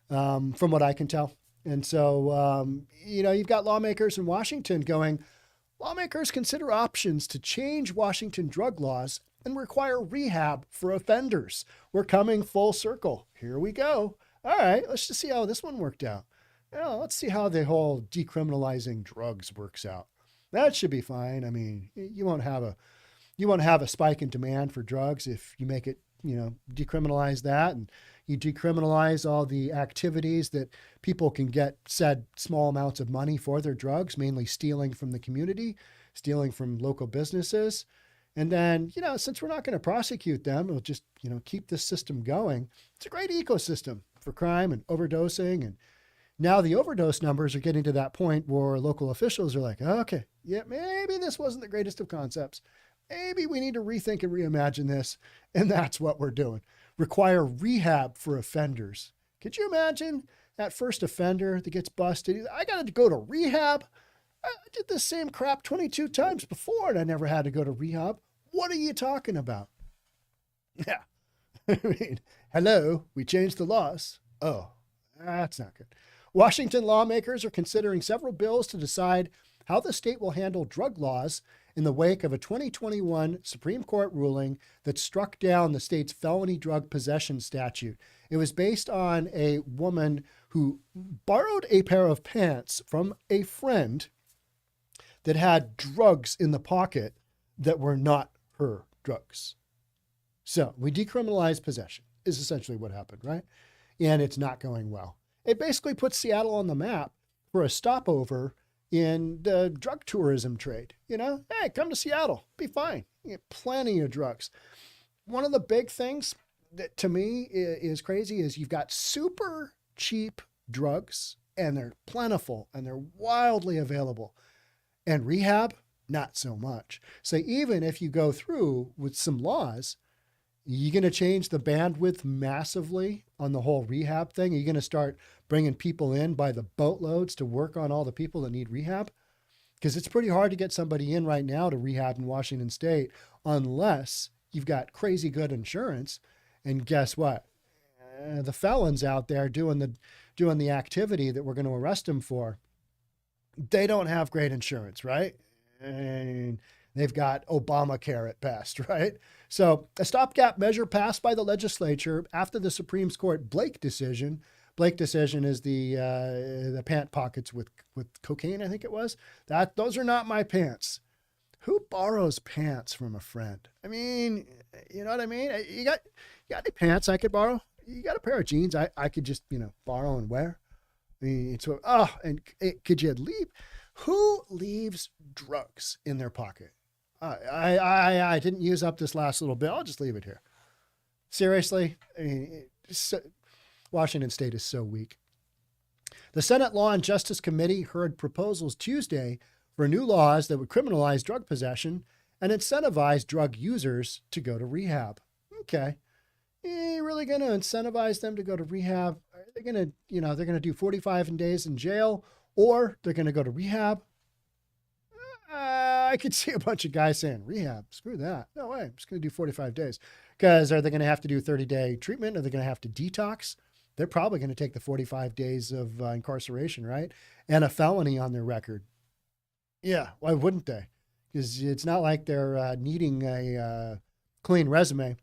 [SPEAKER 1] from what I can tell. And so, you've got lawmakers in Washington going, lawmakers consider options to change Washington drug laws and require rehab for offenders. We're coming full circle. Here we go. All right, let's just see how this one worked out. Let's see how the whole decriminalizing drugs works out. That should be fine. You won't have a spike in demand for drugs if you make it, decriminalize that, and you decriminalize all the activities that people can get said small amounts of money for their drugs, mainly stealing from the community, stealing from local businesses. And then, since we're not going to prosecute them, we'll just, keep this system going. It's a great ecosystem for crime and overdosing. And now the overdose numbers are getting to that point where local officials are like, okay, yeah, maybe this wasn't the greatest of concepts. Maybe we need to rethink and reimagine this. And that's what we're doing. Require rehab for offenders. Could you imagine that first offender that gets busted? I got to go to rehab. I did the same crap 22 times before and I never had to go to rehab. What are you talking about? Yeah. Hello, we changed the laws. Oh, that's not good. Washington lawmakers are considering several bills to decide how the state will handle drug laws in the wake of a 2021 Supreme Court ruling that struck down the state's felony drug possession statute. It was based on a woman who borrowed a pair of pants from a friend that had drugs in the pocket that were not her drugs. So we decriminalized possession is essentially what happened, right? And it's not going well. It basically puts Seattle on the map for a stopover in the drug tourism trade. Hey, come to Seattle, be fine. You get plenty of drugs. One of the big things that to me is crazy is you've got super cheap drugs and they're plentiful and they're wildly available. And rehab, not so much. So even if you go through with some laws, you're going to change the bandwidth massively on the whole rehab thing. Are you going to start bringing people in by the boatloads to work on all the people that need rehab? Because it's pretty hard to get somebody in right now to rehab in Washington State unless you've got crazy good insurance. And guess what? The felons out there doing the activity that we're going to arrest them for, they don't have great insurance, right? And they've got Obamacare at best, right? So a stopgap measure passed by the legislature after the Supreme Court Blake decision. Blake decision is the pant pockets with cocaine, I think it was. Those are not my pants. Who borrows pants from a friend? I mean, you know what I mean? You got any pants I could borrow? You got a pair of jeans I could just, borrow and wear? I mean, could you leave? Who leaves drugs in their pocket? I didn't use up this last little bit. I'll just leave it here. Seriously? I mean, Washington State is so weak. The Senate Law and Justice Committee heard proposals Tuesday for new laws that would criminalize drug possession and incentivize drug users to go to rehab. Okay. Are you really going to incentivize them to go to rehab? Are they going to, they're going to do 45 days in jail, or they're going to go to rehab? I could see a bunch of guys saying, rehab, screw that. No way, I'm just going to do 45 days. Because are they going to have to do 30-day treatment? Are they going to have to detox? They're probably going to take the 45 days of incarceration, right? And a felony on their record. Yeah, why wouldn't they? Because it's not like they're needing a clean resume.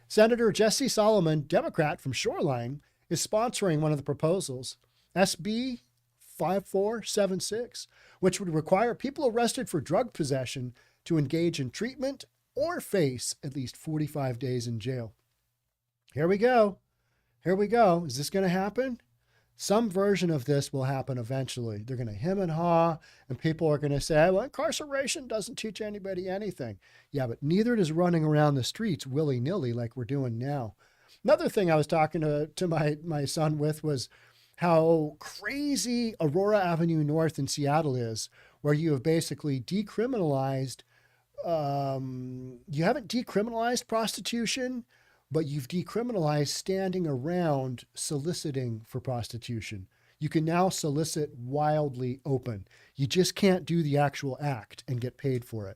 [SPEAKER 1] Senator Jesse Solomon, Democrat from Shoreline, is sponsoring one of the proposals, SB 5476, which would require people arrested for drug possession to engage in treatment or face at least 45 days in jail. Here we go. Here we go. Is this going to happen? Some version of this will happen eventually. They're going to hem and haw, and people are going to say, well, incarceration doesn't teach anybody anything. Yeah, but neither does running around the streets willy-nilly like we're doing now. Another thing I was talking to my son with was how crazy Aurora Avenue North in Seattle is, where you have basically decriminalized, you haven't decriminalized prostitution, but you've decriminalized standing around soliciting for prostitution. You can now solicit wildly open. You just can't do the actual act and get paid for it.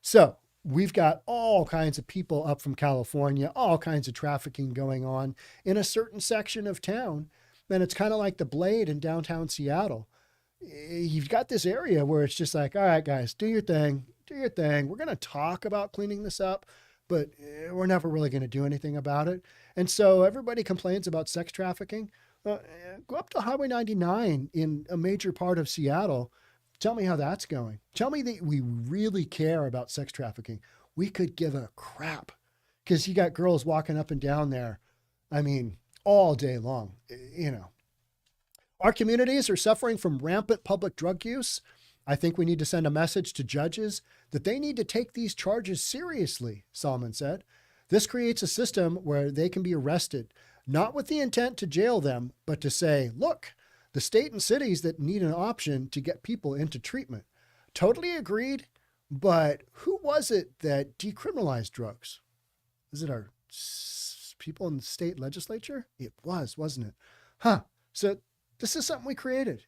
[SPEAKER 1] So we've got all kinds of people up from California, all kinds of trafficking going on in a certain section of town. And it's kind of like the Blade in downtown Seattle. You've got this area where it's just like, all right, guys, do your thing. We're going to talk about cleaning this up, but we're never really going to do anything about it. And so everybody complains about sex trafficking. Go up to Highway 99 in a major part of Seattle. Tell me how that's going. Tell me that we really care about sex trafficking. We could give a crap, because you got girls walking up and down there. I mean, all day long, Our communities are suffering from rampant public drug use. I think we need to send a message to judges that they need to take these charges seriously, Solomon said. This creates a system where they can be arrested, not with the intent to jail them, but to say, look, the state and cities that need an option to get people into treatment. Totally agreed, but who was it that decriminalized drugs? Is it our people in the state legislature? It was, wasn't it? Huh. So this is something we created.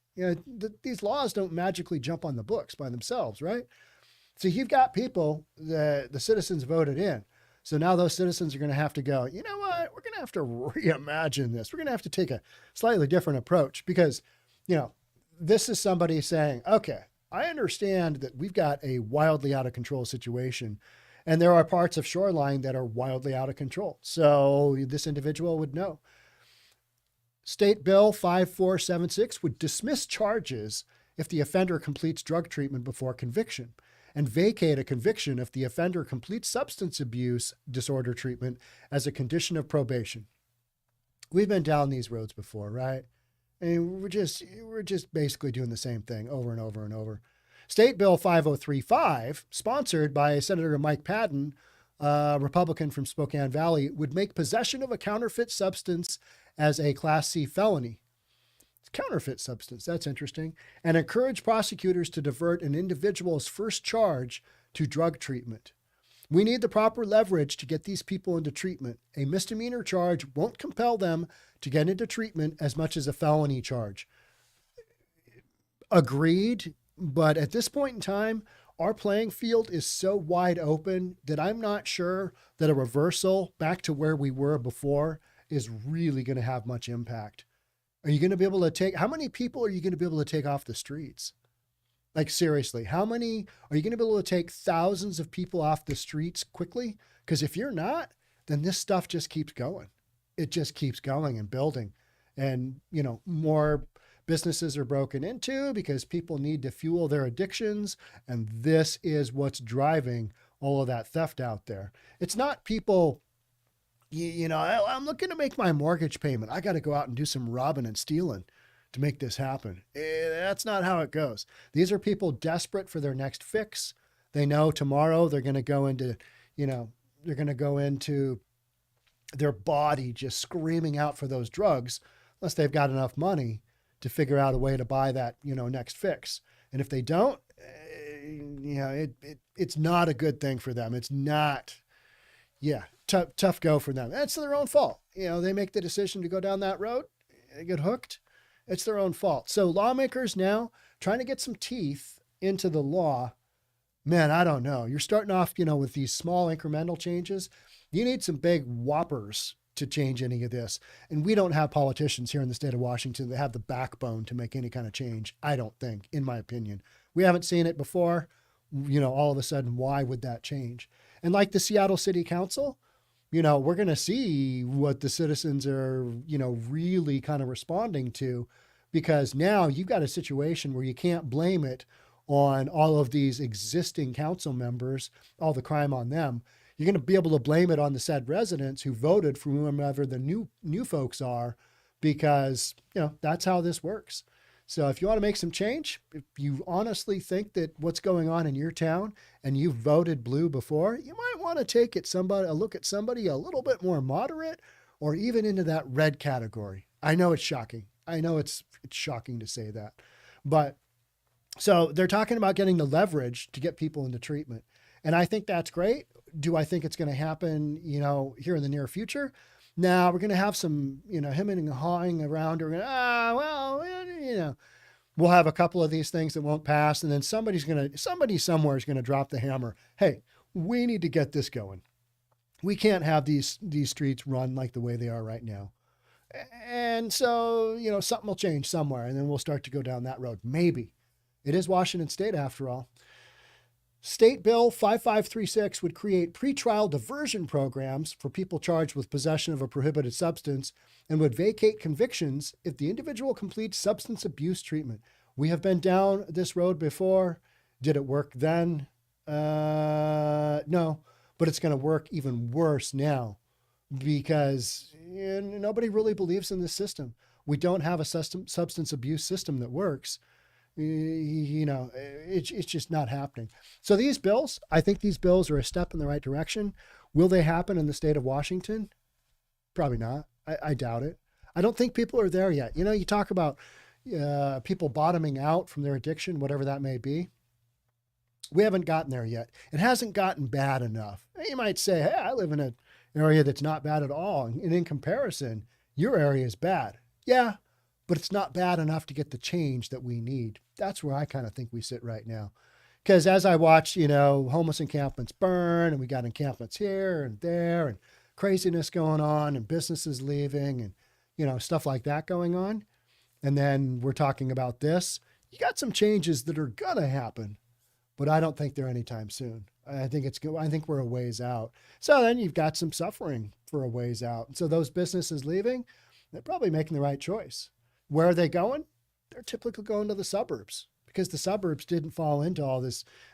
[SPEAKER 1] These laws don't magically jump on the books by themselves, right? So you've got people that the citizens voted in. So now those citizens are going to have to go, you know what? We're going to have to reimagine this. We're going to have to take a slightly different approach because, this is somebody saying, okay, I understand that we've got a wildly out of control situation, and there are parts of Shoreline that are wildly out of control. So this individual would know. State Bill 5476 would dismiss charges if the offender completes drug treatment before conviction, and vacate a conviction if the offender completes substance abuse disorder treatment as a condition of probation. We've been down these roads before, right? And we're just basically doing the same thing over and over and over. State Bill 5035, sponsored by Senator Mike Patton, a Republican from Spokane Valley, would make possession of a counterfeit substance as a Class C felony. It's counterfeit substance, that's interesting, and encourage prosecutors to divert an individual's first charge to drug treatment. We need the proper leverage to get these people into treatment. A misdemeanor charge won't compel them to get into treatment as much as a felony charge. Agreed, but at this point in time, our playing field is so wide open that I'm not sure that a reversal back to where we were before is really going to have much impact. Are you going to be able to how many people are you going to be able to take off the streets? Like seriously, how many are you going to be able to take thousands of people off the streets quickly? Because if you're not, then this stuff just keeps going. It just keeps going and building. And, more Businesses are broken into because people need to fuel their addictions. And this is what's driving all of that theft out there. It's not people, I'm looking to make my mortgage payment. I got to go out and do some robbing and stealing to make this happen. That's not how it goes. These are people desperate for their next fix. They know tomorrow they're going to go into, they're going to go into their body just screaming out for those drugs unless they've got enough money to figure out a way to buy that, next fix. And if they don't, it's not a good thing for them. It's not, tough go for them. That's their own fault. They make the decision to go down that road, they get hooked. It's their own fault. So lawmakers now trying to get some teeth into the law. Man, I don't know. You're starting off, with these small incremental changes. You need some big whoppers to change any of this. And we don't have politicians here in the state of Washington that have the backbone to make any kind of change, I don't think, in my opinion. We haven't seen it before. All of a sudden, why would that change? And like the Seattle City Council, we're going to see what the citizens are, really kind of responding to, because now you've got a situation where you can't blame it on all of these existing council members, all the crime on them. You're going to be able to blame it on the said residents who voted for whomever the new folks are, because, that's how this works. So if you want to make some change, if you honestly think that what's going on in your town and you've voted blue before, you might want to take a look at somebody a little bit more moderate or even into that red category. I know it's shocking. I know it's shocking to say that, but so they're talking about getting the leverage to get people into treatment. And I think that's great. Do I think it's going to happen, here in the near future? Now we're going to have some, hemming and hawing around. We're going we'll have a couple of these things that won't pass. And then somebody somewhere is going to drop the hammer. Hey, we need to get this going. We can't have these streets run like the way they are right now. And so, something will change somewhere, and then we'll start to go down that road. Maybe. It is Washington State after all. State Bill 5536 would create pretrial diversion programs for people charged with possession of a prohibited substance and would vacate convictions if the individual completes substance abuse treatment. We have been down this road before. Did it work then? No, but it's going to work even worse now because nobody really believes in this system. We don't have a substance abuse system that works. It's just not happening. So these bills, I think these bills are a step in the right direction. Will they happen in the state of Washington? Probably not. I doubt it. I don't think people are there yet. You talk about people bottoming out from their addiction, whatever that may be. We haven't gotten there yet. It hasn't gotten bad enough. You might say, hey, I live in an area that's not bad at all. And in comparison, your area is bad. Yeah, but it's not bad enough to get the change that we need. That's where I kind of think we sit right now. Because as I watch, homeless encampments burn, and we got encampments here and there, and craziness going on, and businesses leaving, and, stuff like that going on. And then we're talking about this. You got some changes that are going to happen, but I don't think they're anytime soon. I think we're a ways out. So then you've got some suffering for a ways out. And so those businesses leaving, they're probably making the right choice. Where are they going? They're typically going to the suburbs because the suburbs didn't fall into all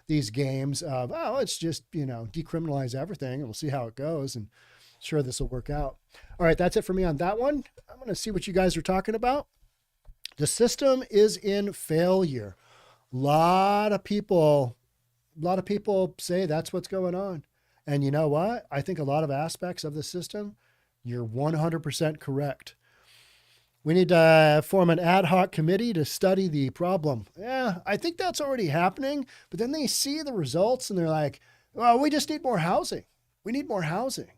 [SPEAKER 1] these games of, let's just, decriminalize everything and we'll see how it goes. And sure, this will work out. All right, that's it for me on that one. I'm going to see what you guys are talking about. The system is in failure. A lot of people say that's what's going on. And you know what? I think a lot of aspects of the system, you're 100% correct. We need to form an ad hoc committee to study the problem. Yeah, I think that's already happening. But then they see the results and they're like, well, we just need more housing. We need more housing.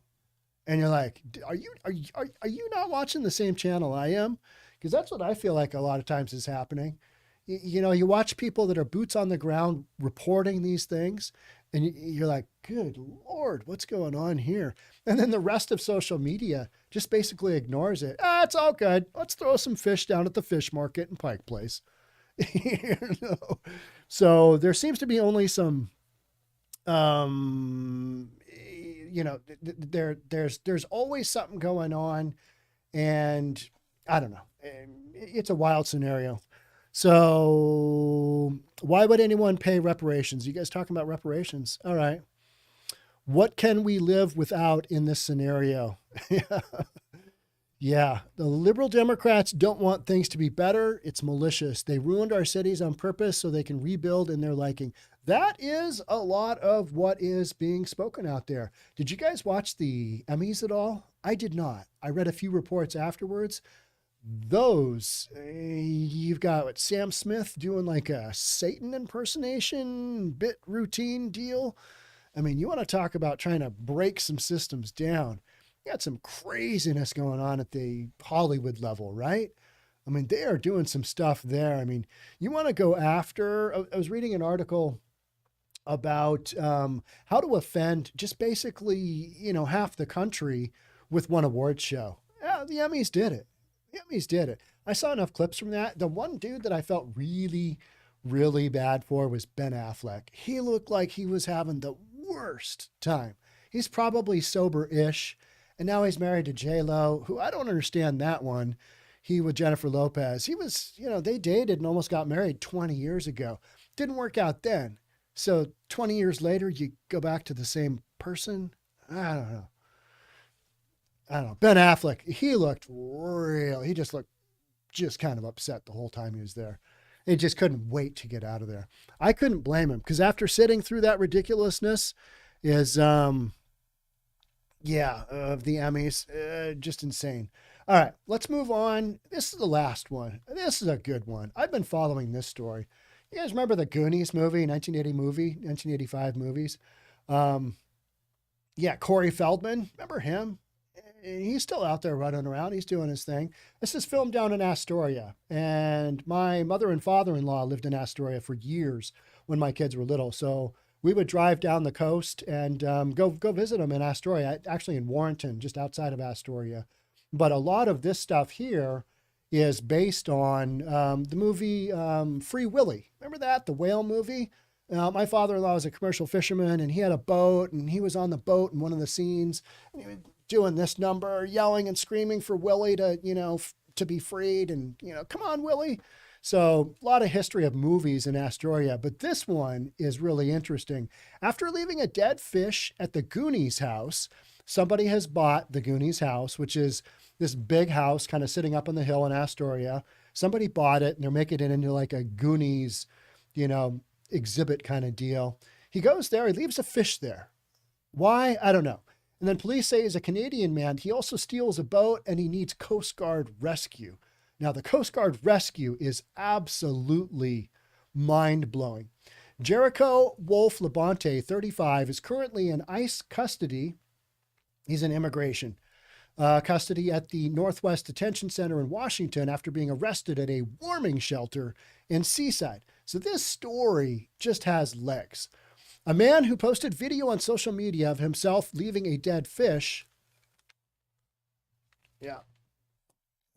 [SPEAKER 1] And you're like, are you not watching the same channel I am? Because that's what I feel like a lot of times is happening. You watch people that are boots on the ground reporting these things, and you're like, good Lord, what's going on here? And then the rest of social media just basically ignores it. It's all good. Let's throw some fish down at the fish market in Pike Place. So there seems to be only some, there's always something going on, and I don't know. It's a wild scenario. So why would anyone pay reparations? You guys talking about reparations? All right. What can we live without in this scenario? Yeah, the liberal Democrats don't want things to be better. It's malicious. They ruined our cities on purpose so they can rebuild in their liking. That is a lot of what is being spoken out there. Did you guys watch the Emmys at all? I did not. I read a few reports afterwards. You've got what, Sam Smith doing like a Satan impersonation bit routine deal. I mean, you want to talk about trying to break some systems down. You got some craziness going on at the Hollywood level, right? I mean, they are doing some stuff there. I mean, you want to go after. I was reading an article about how to offend just basically, half the country with one award show. Yeah, the Emmys did it. The Emmys did it. I saw enough clips from that. The one dude that I felt really, really bad for was Ben Affleck. He looked like he was having the worst time. He's probably sober-ish, and now he's married to J-Lo, who I don't understand that one. He with Jennifer Lopez. He was, they dated and almost got married 20 years ago. Didn't work out then. So 20 years later, you go back to the same person? I don't know. Ben Affleck, he looked real. He just looked just kind of upset the whole time he was there. He just couldn't wait to get out of there. I couldn't blame him because after sitting through that ridiculousness is, of the Emmys, just insane. All right, let's move on. This is the last one. This is a good one. I've been following this story. You guys remember the Goonies movie, 1985 movies? Corey Feldman. Remember him? He's still out there running around. He's doing his thing. This is filmed down in Astoria. And my mother and father-in-law lived in Astoria for years when my kids were little. So we would drive down the coast and go visit them in Astoria, actually in Warrenton, just outside of Astoria. But a lot of this stuff here is based on the movie Free Willy. Remember that? The whale movie? My father-in-law was a commercial fisherman, and he had a boat, and he was on the boat in one of the scenes. And he was doing this number, yelling and screaming for Willie to, to be freed, and, come on, Willie. So a lot of history of movies in Astoria, but this one is really interesting. After leaving a dead fish at the Goonies house, somebody has bought the Goonies house, which is this big house kind of sitting up on the hill in Astoria. Somebody bought it and they're making it into like a Goonies, exhibit kind of deal. He goes there, he leaves a fish there. Why? I don't know. And then police say he's a Canadian man. He also steals a boat and he needs Coast Guard rescue. Now, the Coast Guard rescue is absolutely mind-blowing. Jericho Wolf Labonte, 35, is currently in ICE custody. He's in immigration custody at the Northwest Detention Center in Washington after being arrested at a warming shelter in Seaside. So this story just has legs. A man who posted video on social media of himself leaving a dead fish. Yeah.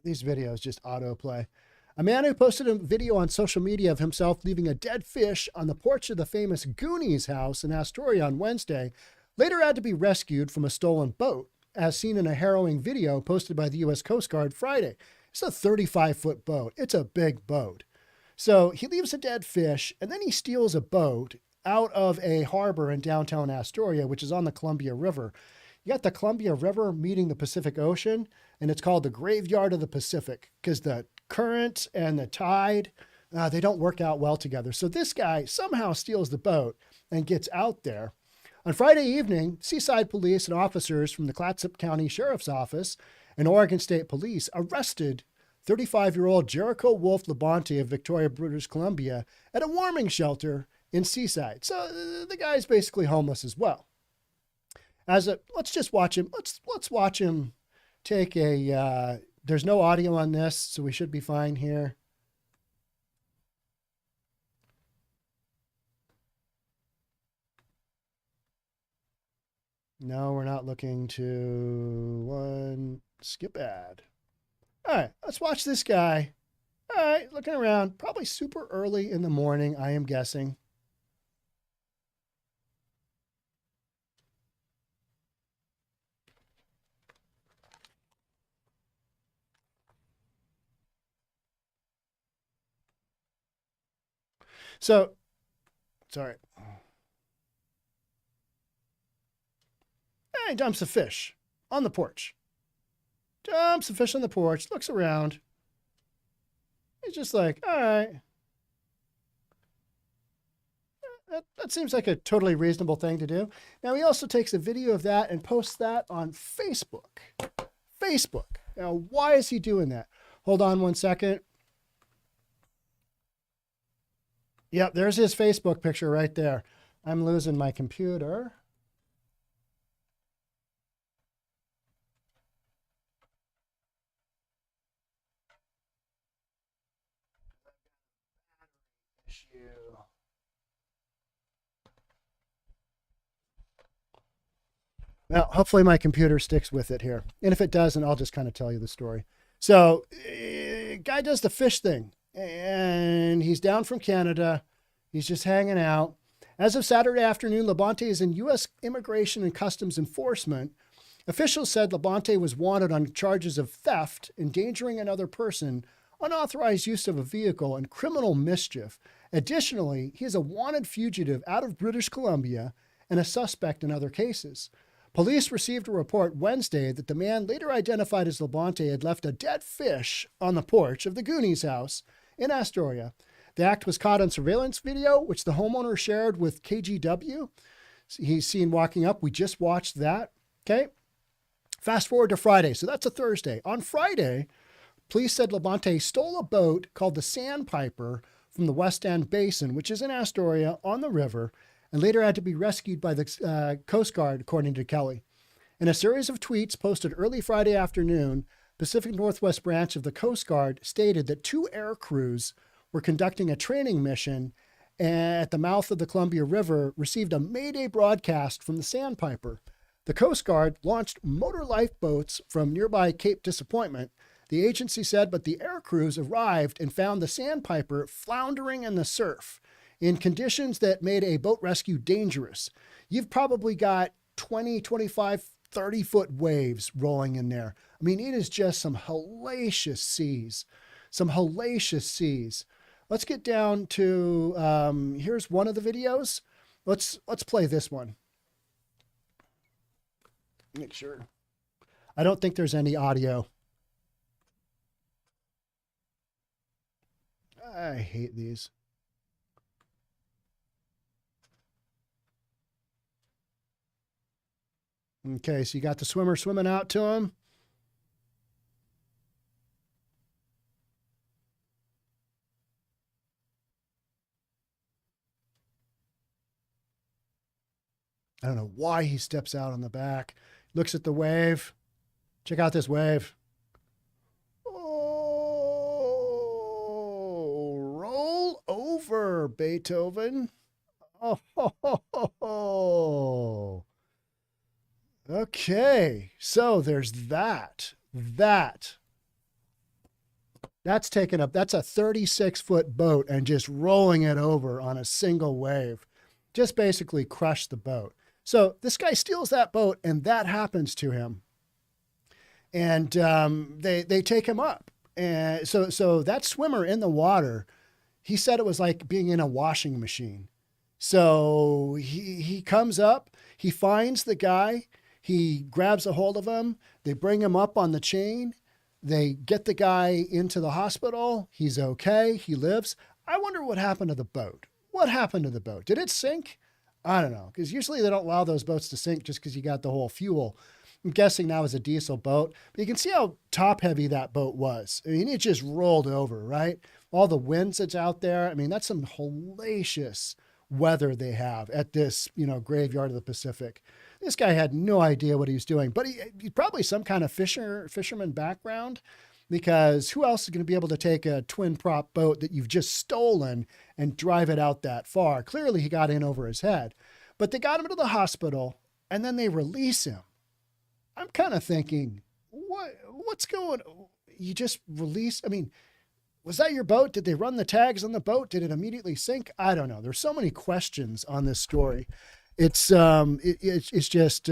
[SPEAKER 1] These videos just autoplay. A man who posted a video on social media of himself leaving a dead fish on the porch of the famous Goonies house in Astoria on Wednesday later had to be rescued from a stolen boat, as seen in a harrowing video posted by the U.S. Coast Guard Friday. It's a 35-foot boat. It's a big boat. So he leaves a dead fish, and then he steals a boat out of a harbor in downtown Astoria, which is on the Columbia River. You got the Columbia River meeting the Pacific Ocean, and it's called the Graveyard of the Pacific because the current and the tide, they don't work out well together. So this guy somehow steals the boat and gets out there. On Friday evening, Seaside Police and officers from the Clatsop County Sheriff's Office and Oregon State Police arrested 35-year-old Jericho Wolf Labonte of Victoria, British Columbia at a warming shelter in Seaside. So the guy's basically homeless as well. Let's just watch him. Let's watch him take a, there's no audio on this, so we should be fine here. No, we're not looking to skip ad. All right, let's watch this guy. All right, looking around, probably super early in the morning, I am guessing. So, sorry. He dumps a fish on the porch. Dumps a fish on the porch, looks around. He's just like, all right. That seems like a totally reasonable thing to do. Now, he also takes a video of that and posts that on Facebook. Facebook. Now, why is he doing that? Hold on one second. Yep, there's his Facebook picture right there. I'm losing my computer. Well, hopefully my computer sticks with it here. And if it doesn't, I'll just kind of tell you the story. So, guy does the fish thing, and he's down from Canada. He's just hanging out. As of Saturday afternoon, Labonte is in U.S. Immigration and Customs Enforcement. Officials said Labonte was wanted on charges of theft, endangering another person, unauthorized use of a vehicle, and criminal mischief. Additionally, he is a wanted fugitive out of British Columbia and a suspect in other cases. Police received a report Wednesday that the man, later identified as Labonte, had left a dead fish on the porch of the Goonies house in Astoria. The act was caught on surveillance video, which the homeowner shared with KGW. He's seen walking up. We just watched that. Okay. Fast forward to Friday. So that's a Thursday. On Friday, police said Labonte stole a boat called the Sandpiper from the West End Basin, which is in Astoria on the river, and later had to be rescued by the Coast Guard, according to Kelly. In a series of tweets posted early Friday afternoon, Pacific Northwest branch of the Coast Guard stated that 2 air crews were conducting a training mission at the mouth of the Columbia River, received a Mayday broadcast from the Sandpiper. The Coast Guard launched motor lifeboats from nearby Cape Disappointment, the agency said, but the air crews arrived and found the Sandpiper floundering in the surf in conditions that made a boat rescue dangerous. You've probably got 20, 25, 30-foot waves rolling in there. I mean, it is just some hellacious seas. Some hellacious seas. Let's get down to, here's one of the videos. Let's play this one. Make sure. I don't think there's any audio. I hate these. Okay, so you got the swimmer swimming out to him. I don't know why he steps out on the back. Looks at the wave. Check out this wave. Oh, roll over, Beethoven. Oh, ho, ho, ho, ho. Okay, so there's that. That's taken up. That's a 36-foot boat and just rolling it over on a single wave. Just basically crushed the boat. So this guy steals that boat, and that happens to him. And they take him up. And so that swimmer in the water, he said it was like being in a washing machine. So he comes up, he finds the guy, he grabs a hold of him, they bring him up on the chain, they get the guy into the hospital, he's okay, he lives. I wonder what happened to the boat. What happened to the boat? Did it sink? I don't know, because usually they don't allow those boats to sink just because you got the whole fuel. I'm guessing now it's a diesel boat, but you can see how top heavy that boat was. I mean, it just rolled over, right? All the winds that's out there. I mean, that's some hellacious weather they have at this, graveyard of the Pacific. This guy had no idea what he was doing, but he's probably some kind of fisherman background, because who else is going to be able to take a twin prop boat that you've just stolen and drive it out that far? Clearly he got in over his head, but they got him to the hospital and then they release him. I'm kind of thinking, what's going on? You just release? I mean, was that your boat? Did they run the tags on the boat? Did it immediately sink? I don't know. There's so many questions on this story. It's just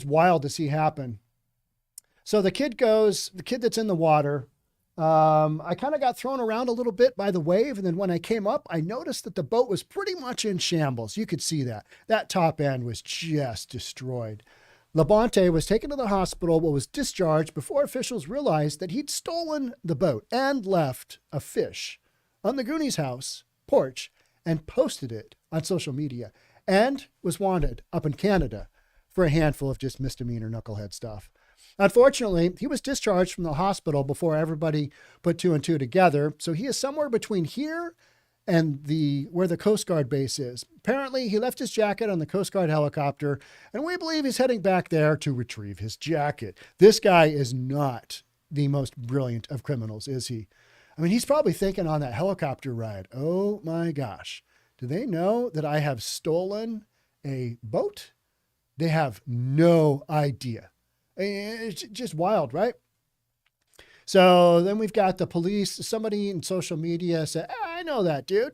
[SPEAKER 1] wild to see happen. So the kid that's in the water, I kind of got thrown around a little bit by the wave. And then when I came up, I noticed that the boat was pretty much in shambles. You could see that. That top end was just destroyed. Labonte was taken to the hospital but was discharged before officials realized that he'd stolen the boat and left a fish on the Goonies' house porch and posted it on social media and was wanted up in Canada for a handful of just misdemeanor knucklehead stuff. Unfortunately, he was discharged from the hospital before everybody put two and two together. So he is somewhere between here and where the Coast Guard base is. Apparently, he left his jacket on the Coast Guard helicopter, and we believe he's heading back there to retrieve his jacket. This guy is not the most brilliant of criminals, is he? I mean, he's probably thinking on that helicopter ride, oh my gosh, do they know that I have stolen a boat? They have no idea. It's just wild, right? So then we've got the police. Somebody in social media said, I know that dude.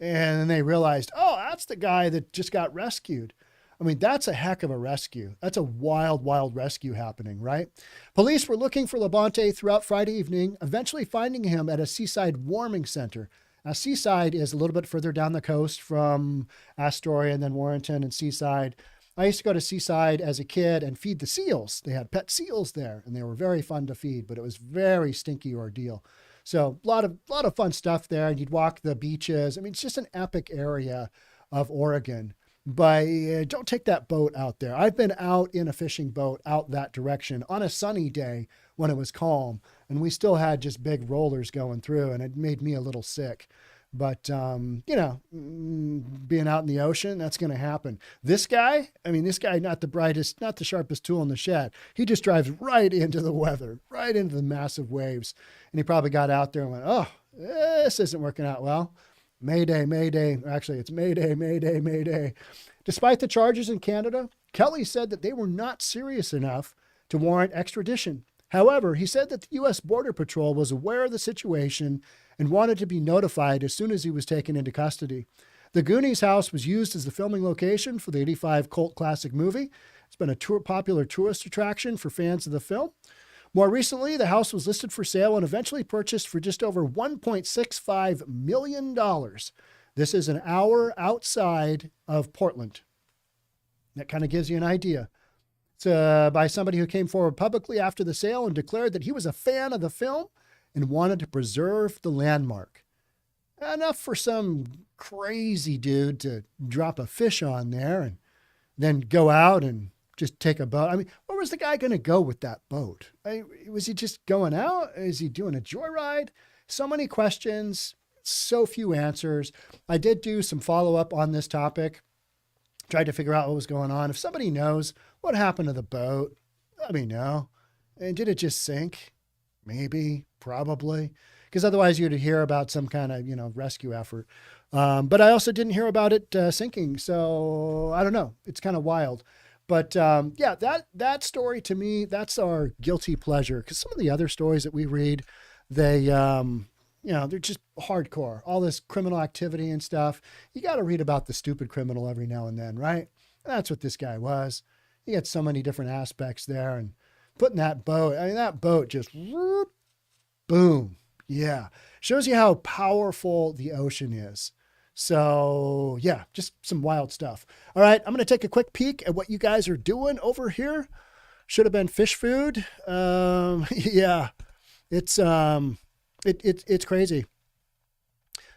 [SPEAKER 1] And then they realized, oh, that's the guy that just got rescued. I mean, that's a heck of a rescue. That's a wild, wild rescue happening, right? Police were looking for Labonte throughout Friday evening, eventually finding him at a seaside warming center. Now, Seaside is a little bit further down the coast from Astoria and then Warrenton and Seaside. I used to go to Seaside as a kid and feed the seals. They had pet seals there, and they were very fun to feed, but it was very stinky ordeal. So a lot of fun stuff there, and you'd walk the beaches. I mean, it's just an epic area of Oregon. But don't take that boat out there. I've been out in a fishing boat out that direction on a sunny day when it was calm, and we still had just big rollers going through, and it made me a little sick. But, being out in the ocean, that's going to happen. This guy, not the brightest, not the sharpest tool in the shed. He just drives right into the weather, right into the massive waves. And he probably got out there and went, oh, this isn't working out well. Mayday, Mayday. Actually, it's Mayday, Mayday, Mayday. Despite the charges in Canada, Kelly said that they were not serious enough to warrant extradition. However, he said that the U.S. Border Patrol was aware of the situation and wanted to be notified as soon as he was taken into custody. The Goonies house was used as the filming location for the 1985 cult classic movie. It's been a popular tourist attraction for fans of the film. More recently, the house was listed for sale and eventually purchased for just over $1.65 million. This is an hour outside of Portland. That kind of gives you an idea. It's by somebody who came forward publicly after the sale and declared that he was a fan of the film and wanted to preserve the landmark. Enough for some crazy dude to drop a fish on there and then go out and just take a boat. I mean, where was the guy going to go with that boat? Was he just going out? Is he doing a joyride? So many questions, so few answers. I did do some follow-up on this topic, tried to figure out what was going on. If somebody knows what happened to the boat, let me know. And did it just sink? Maybe, probably. Because otherwise you'd hear about some kind of, rescue effort. But I also didn't hear about it sinking. So I don't know. It's kind of wild. But that story to me, that's our guilty pleasure. Because some of the other stories that we read, they're just hardcore. All this criminal activity and stuff. You got to read about the stupid criminal every now and then, right? And that's what this guy was. He had so many different aspects there. And putting that boat, that boat just whoop, boom. Yeah. Shows you how powerful the ocean is. So yeah, just some wild stuff. All right. I'm going to take a quick peek at what you guys are doing over here. Should have been fish food. Yeah, it's crazy.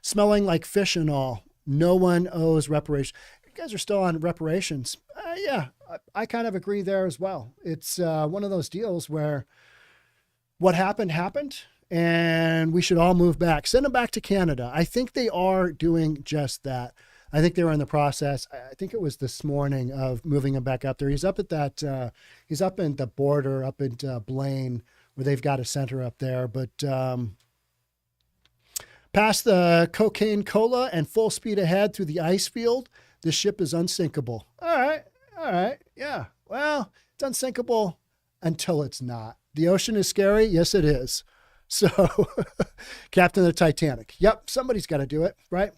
[SPEAKER 1] Smelling like fish and all. No one owes reparations. You guys are still on reparations. Yeah, I kind of agree there as well. It's one of those deals where what happened, and we should all move back. Send them back to Canada. I think they are doing just that. I think they were in the process. I think it was this morning of moving him back up there. He's up at he's up in the border, up at Blaine, where they've got a center up there. But past the Cocaine Cola and full speed ahead through the ice field, the ship is unsinkable. All right. Yeah. Well, it's unsinkable until it's not. The ocean is scary. Yes, it is. So Captain of the Titanic. Yep. Somebody's got to do it, right?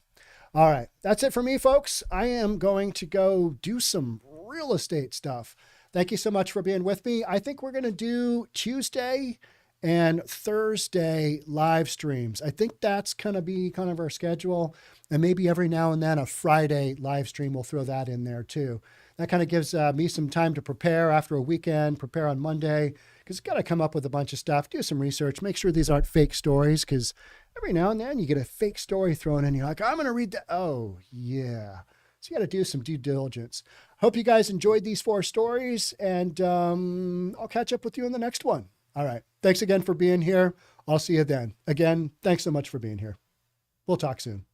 [SPEAKER 1] All right. That's it for me, folks. I am going to go do some real estate stuff. Thank you so much for being with me. I think we're going to do Tuesday and Thursday live streams. I think that's going to be kind of our schedule. And maybe every now and then a Friday live stream, we'll throw that in there too. That kind of gives me some time to prepare after a weekend, prepare on Monday, because got to come up with a bunch of stuff, do some research, make sure these aren't fake stories, because every now and then you get a fake story thrown in. You're like, I'm going to read that. Oh, yeah. So you got to do some due diligence. Hope you guys enjoyed these 4 stories, and I'll catch up with you in the next one. All right. Thanks again for being here. I'll see you then. Again, thanks so much for being here. We'll talk soon.